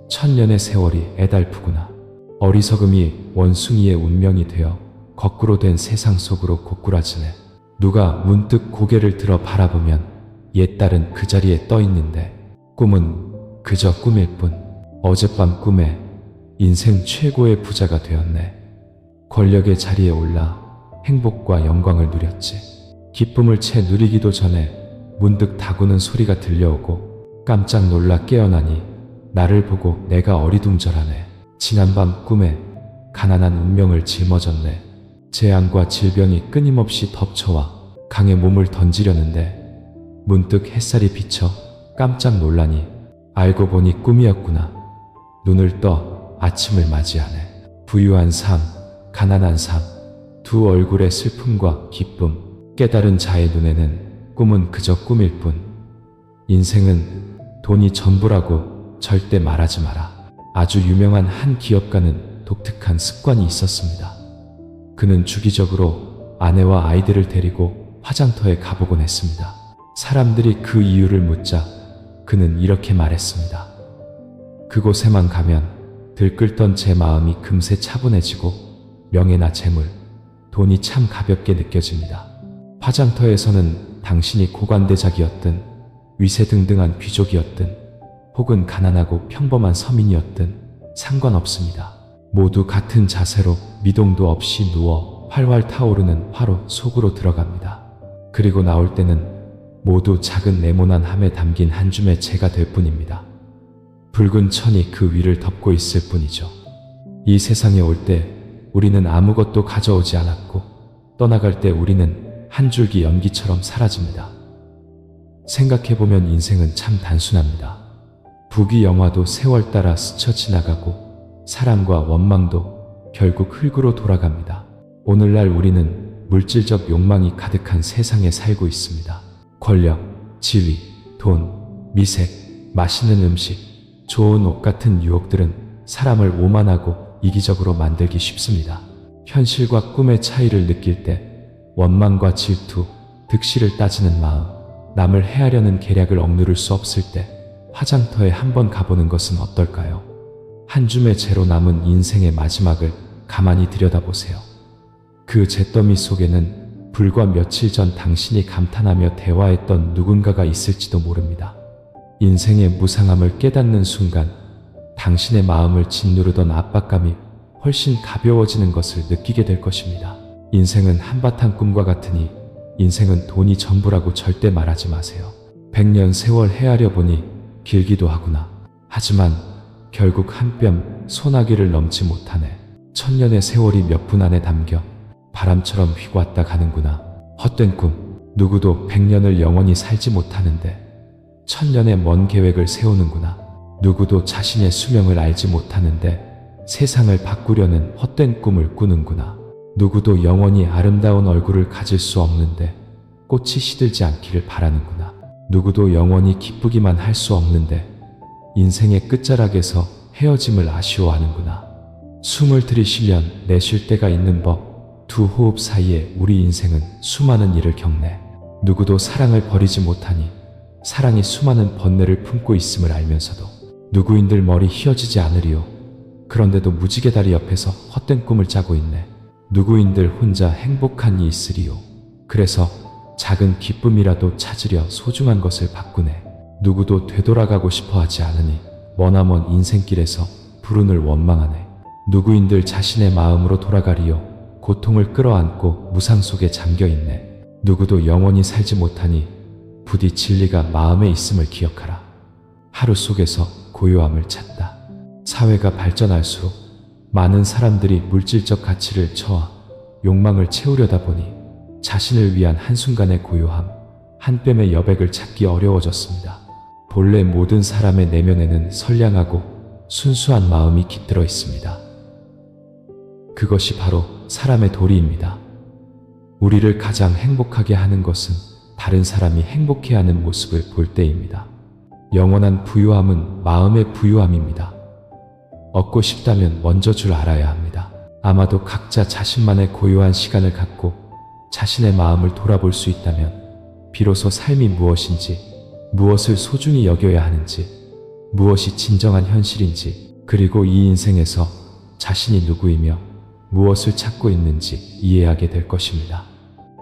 1000년의 세월이 애달프구나. 어리석음이 원숭이의 운명이 되어 거꾸로 된 세상 속으로 고꾸라지네. 누가 문득 고개를 들어 바라보면 옛딸은 그 자리에 떠 있는데 꿈은 그저 꿈일 뿐. 어젯밤 꿈에 인생 최고의 부자가 되었네. 권력의 자리에 올라 행복과 영광을 누렸지. 기쁨을 채 누리기도 전에 문득 다구는 소리가 들려오고 깜짝 놀라 깨어나니 나를 보고 내가 어리둥절하네. 지난밤 꿈에 가난한 운명을 짊어졌네. 재앙과 질병이 끊임없이 덮쳐와 강에 몸을 던지려는데 문득 햇살이 비쳐 깜짝 놀라니 알고 보니 꿈이었구나. 눈을 떠 아침을 맞이하네. 부유한 삶, 가난한 삶, 두 얼굴의 슬픔과 기쁨. 깨달은 자의 눈에는 꿈은 그저 꿈일 뿐. 인생은 돈이 전부라고 절대 말하지 마라. 아주 유명한 한 기업가는 독특한 습관이 있었습니다. 그는 주기적으로 아내와 아이들을 데리고 화장터에 가보곤 했습니다. 사람들이 그 이유를 묻자 그는 이렇게 말했습니다. 그곳에만 가면 들끓던 제 마음이 금세 차분해지고 명예나 재물, 돈이 참 가볍게 느껴집니다. 화장터에서는 당신이 고관대작이었든 위세등등한 귀족이었든 혹은 가난하고 평범한 서민이었든 상관없습니다. 모두 같은 자세로 미동도 없이 누워 활활 타오르는 화로 속으로 들어갑니다. 그리고 나올 때는 모두 작은 네모난 함에 담긴 한 줌의 재가 될 뿐입니다. 붉은 천이 그 위를 덮고 있을 뿐이죠. 이 세상에 올 때 우리는 아무것도 가져오지 않았고 떠나갈 때 우리는 한 줄기 연기처럼 사라집니다. 생각해보면 인생은 참 단순합니다. 부귀 영화도 세월 따라 스쳐 지나가고 사랑과 원망도 결국 흙으로 돌아갑니다. 오늘날 우리는 물질적 욕망이 가득한 세상에 살고 있습니다. 권력, 지위, 돈, 미색, 맛있는 음식, 좋은 옷 같은 유혹들은 사람을 오만하고 이기적으로 만들기 쉽습니다. 현실과 꿈의 차이를 느낄 때 원망과 질투, 득실을 따지는 마음, 남을 해하려는 계략을 억누를 수 없을 때 화장터에 한번 가보는 것은 어떨까요? 한 줌의 재로 남은 인생의 마지막을 가만히 들여다보세요. 그 잿더미 속에는 불과 며칠 전 당신이 감탄하며 대화했던 누군가가 있을지도 모릅니다. 인생의 무상함을 깨닫는 순간 당신의 마음을 짓누르던 압박감이 훨씬 가벼워지는 것을 느끼게 될 것입니다. 인생은 한바탕 꿈과 같으니 인생은 돈이 전부라고 절대 말하지 마세요. 100년 세월 헤아려 보니 길기도 하구나. 하지만 결국 한 뼘 소나기를 넘지 못하네. 1000년의 세월이 몇 분 안에 담겨 바람처럼 휘고 왔다 가는구나. 헛된 꿈. 누구도 100년을 영원히 살지 못하는데 1000년의 먼 계획을 세우는구나. 누구도 자신의 수명을 알지 못하는데 세상을 바꾸려는 헛된 꿈을 꾸는구나. 누구도 영원히 아름다운 얼굴을 가질 수 없는데 꽃이 시들지 않기를 바라는구나. 누구도 영원히 기쁘기만 할 수 없는데 인생의 끝자락에서 헤어짐을 아쉬워하는구나. 숨을 들이쉬면 내쉴 때가 있는 법. 두 호흡 사이에 우리 인생은 수많은 일을 겪네. 누구도 사랑을 버리지 못하니 사랑이 수많은 번뇌를 품고 있음을 알면서도 누구인들 머리 휘어지지 않으리요. 그런데도 무지개 다리 옆에서 헛된 꿈을 짜고 있네. 누구인들 혼자 행복한 이 있으리요. 그래서 작은 기쁨이라도 찾으려 소중한 것을 바꾸네. 누구도 되돌아가고 싶어 하지 않으니 머나먼 인생길에서 불운을 원망하네. 누구인들 자신의 마음으로 돌아가리요. 고통을 끌어안고 무상 속에 잠겨있네. 누구도 영원히 살지 못하니 부디 진리가 마음에 있음을 기억하라. 하루 속에서 고요함을 찾다. 사회가 발전할수록 많은 사람들이 물질적 가치를 처와 욕망을 채우려다 보니 자신을 위한 한순간의 고요함, 한 뼘의 여백을 찾기 어려워졌습니다. 본래 모든 사람의 내면에는 선량하고 순수한 마음이 깃들어 있습니다. 그것이 바로 사람의 도리입니다. 우리를 가장 행복하게 하는 것은 다른 사람이 행복해하는 모습을 볼 때입니다. 영원한 부유함은 마음의 부유함입니다. 얻고 싶다면 먼저 줄 알아야 합니다. 아마도 각자 자신만의 고요한 시간을 갖고 자신의 마음을 돌아볼 수 있다면 비로소 삶이 무엇인지, 무엇을 소중히 여겨야 하는지, 무엇이 진정한 현실인지, 그리고 이 인생에서 자신이 누구이며 무엇을 찾고 있는지 이해하게 될 것입니다.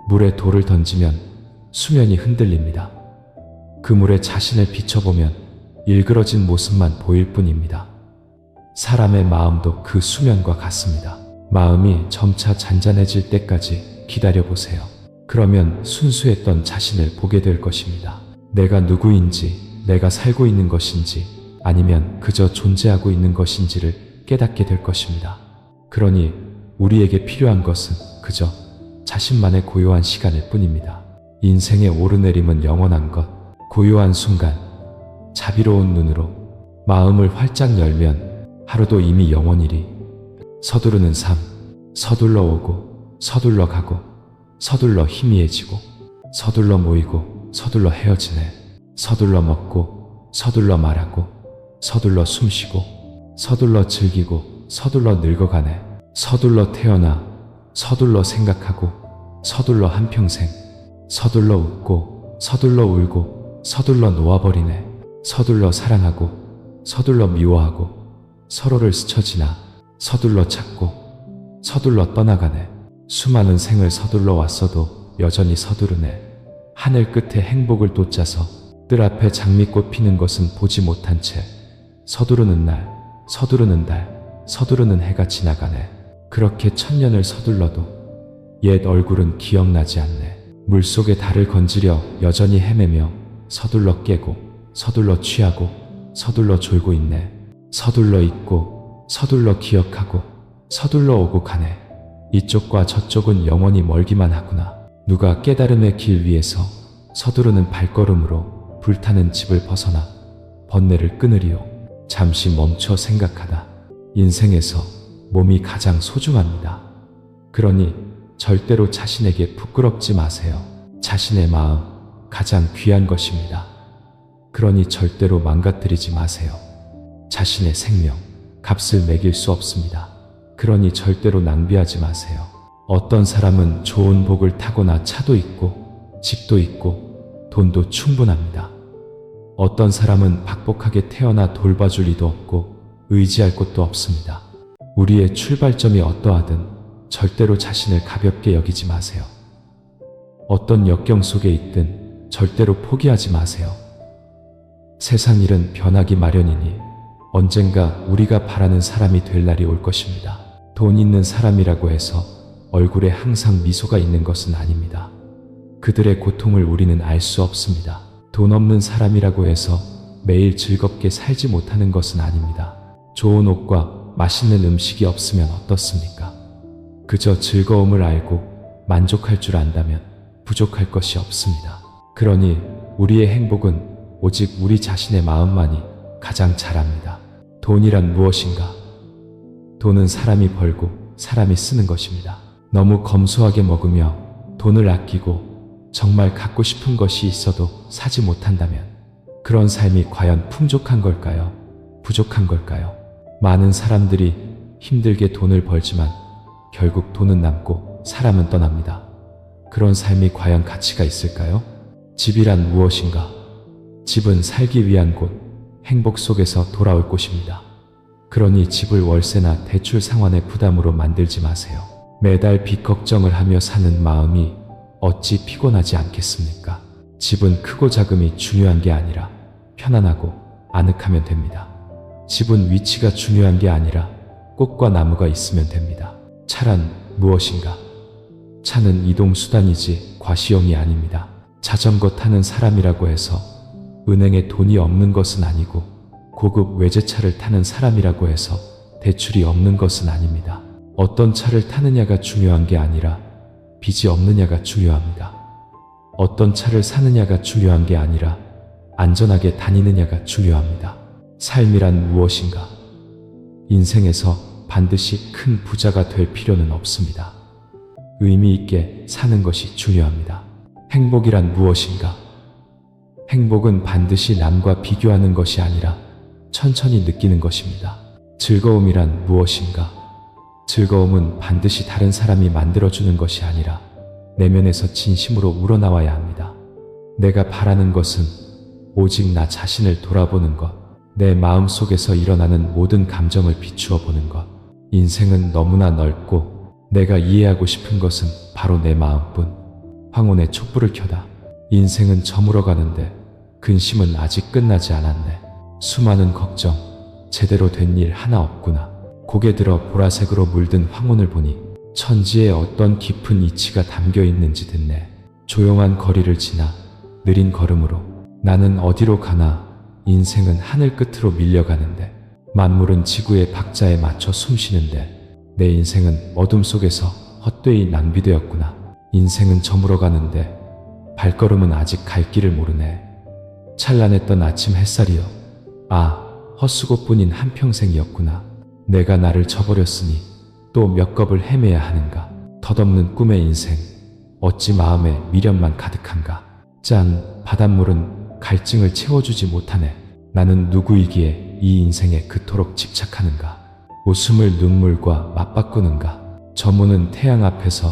물에 돌을 던지면 수면이 흔들립니다. 그 물에 자신을 비춰보면 일그러진 모습만 보일 뿐입니다. 사람의 마음도 그 수면과 같습니다. 마음이 점차 잔잔해질 때까지 기다려보세요. 그러면 순수했던 자신을 보게 될 것입니다. 내가 누구인지, 내가 살고 있는 것인지, 아니면 그저 존재하고 있는 것인지를 깨닫게 될 것입니다. 그러니 우리에게 필요한 것은 그저 자신만의 고요한 시간일 뿐입니다. 인생의 오르내림은 영원한 것, 고요한 순간, 자비로운 눈으로 마음을 활짝 열면 하루도 이미 영원이리. 서두르는 삶, 서둘러 오고 서둘러 가고 서둘러 희미해지고 서둘러 모이고 서둘러 헤어지네. 서둘러 먹고 서둘러 말하고 서둘러 숨쉬고 서둘러 즐기고 서둘러 늙어가네. 서둘러 태어나 서둘러 생각하고 서둘러 한평생 서둘러 웃고 서둘러 울고 서둘러 놓아버리네. 서둘러 사랑하고 서둘러 미워하고 서로를 스쳐 지나 서둘러 찾고 서둘러 떠나가네. 수많은 생을 서둘러 왔어도 여전히 서두르네. 하늘 끝에 행복을 돋자서 뜰 앞에 장미꽃 피는 것은 보지 못한 채 서두르는 날, 서두르는 달, 서두르는 해가 지나가네. 그렇게 천년을 서둘러도 옛 얼굴은 기억나지 않네. 물속에 달을 건지려 여전히 헤매며 서둘러 깨고 서둘러 취하고 서둘러 졸고 있네. 서둘러 잊고 서둘러 기억하고 서둘러 오고 가네. 이쪽과 저쪽은 영원히 멀기만 하구나. 누가 깨달음의 길 위에서 서두르는 발걸음으로 불타는 집을 벗어나 번뇌를 끊으리요. 잠시 멈춰 생각하다. 인생에서 몸이 가장 소중합니다. 그러니 절대로 자신에게 부끄럽지 마세요. 자신의 마음 가장 귀한 것입니다. 그러니 절대로 망가뜨리지 마세요. 자신의 생명 값을 매길 수 없습니다. 그러니 절대로 낭비하지 마세요. 어떤 사람은 좋은 복을 타거나 차도 있고 집도 있고 돈도 충분합니다. 어떤 사람은 박복하게 태어나 돌봐줄 이도 없고 의지할 곳도 없습니다. 우리의 출발점이 어떠하든 절대로 자신을 가볍게 여기지 마세요. 어떤 역경 속에 있든 절대로 포기하지 마세요. 세상 일은 변하기 마련이니 언젠가 우리가 바라는 사람이 될 날이 올 것입니다. 돈 있는 사람이라고 해서 얼굴에 항상 미소가 있는 것은 아닙니다. 그들의 고통을 우리는 알 수 없습니다. 돈 없는 사람이라고 해서 매일 즐겁게 살지 못하는 것은 아닙니다. 좋은 옷과 맛있는 음식이 없으면 어떻습니까? 그저 즐거움을 알고 만족할 줄 안다면 부족할 것이 없습니다. 그러니 우리의 행복은 오직 우리 자신의 마음만이 가장 잘 압니다. 돈이란 무엇인가? 돈은 사람이 벌고 사람이 쓰는 것입니다. 너무 검소하게 먹으며 돈을 아끼고 정말 갖고 싶은 것이 있어도 사지 못한다면 그런 삶이 과연 풍족한 걸까요? 부족한 걸까요? 많은 사람들이 힘들게 돈을 벌지만 결국 돈은 남고 사람은 떠납니다. 그런 삶이 과연 가치가 있을까요? 집이란 무엇인가? 집은 살기 위한 곳, 행복 속에서 돌아올 곳입니다. 그러니 집을 월세나 대출 상환의 부담으로 만들지 마세요. 매달 빚 걱정을 하며 사는 마음이 어찌 피곤하지 않겠습니까? 집은 크고 작음이 중요한 게 아니라 편안하고 아늑하면 됩니다. 집은 위치가 중요한 게 아니라 꽃과 나무가 있으면 됩니다. 차란 무엇인가? 차는 이동수단이지 과시용이 아닙니다. 자전거 타는 사람이라고 해서 은행에 돈이 없는 것은 아니고 고급 외제차를 타는 사람이라고 해서 대출이 없는 것은 아닙니다. 어떤 차를 타느냐가 중요한 게 아니라 빚이 없느냐가 중요합니다. 어떤 차를 사느냐가 중요한 게 아니라 안전하게 다니느냐가 중요합니다. 삶이란 무엇인가? 인생에서 반드시 큰 부자가 될 필요는 없습니다. 의미 있게 사는 것이 중요합니다. 행복이란 무엇인가? 행복은 반드시 남과 비교하는 것이 아니라 천천히 느끼는 것입니다. 즐거움이란 무엇인가? 즐거움은 반드시 다른 사람이 만들어주는 것이 아니라 내면에서 진심으로 우러나와야 합니다. 내가 바라는 것은 오직 나 자신을 돌아보는 것, 내 마음 속에서 일어나는 모든 감정을 비추어 보는 것. 인생은 너무나 넓고 내가 이해하고 싶은 것은 바로 내 마음뿐. 황혼의 촛불을 켜다. 인생은 저물어 가는데 근심은 아직 끝나지 않았네. 수많은 걱정, 제대로 된 일 하나 없구나. 고개 들어 보라색으로 물든 황혼을 보니 천지에 어떤 깊은 이치가 담겨 있는지 듣네. 조용한 거리를 지나 느린 걸음으로 나는 어디로 가나. 인생은 하늘 끝으로 밀려가는데 만물은 지구의 박자에 맞춰 숨쉬는데 내 인생은 어둠 속에서 헛되이 낭비되었구나. 인생은 저물어 가는데 발걸음은 아직 갈 길을 모르네. 찬란했던 아침 햇살이여, 아, 헛수고뿐인 한평생이었구나. 내가 나를 저버렸으니 또 몇 겁을 헤매야 하는가. 덧없는 꿈의 인생, 어찌 마음에 미련만 가득한가. 짠, 바닷물은 갈증을 채워주지 못하네. 나는 누구이기에 이 인생에 그토록 집착하는가. 웃음을 눈물과 맞바꾸는가. 저무는 태양 앞에서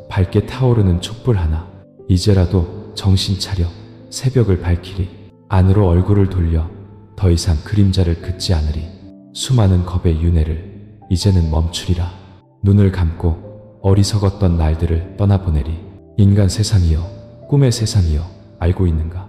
밝게 타오르는 촛불 하나. 이제라도 정신 차려 새벽을 밝히리. 안으로 얼굴을 돌려 더 이상 그림자를 긋지 않으리. 수많은 겁의 윤회를 이제는 멈추리라. 눈을 감고 어리석었던 날들을 떠나보내리. 인간 세상이여, 꿈의 세상이여, 알고 있는가?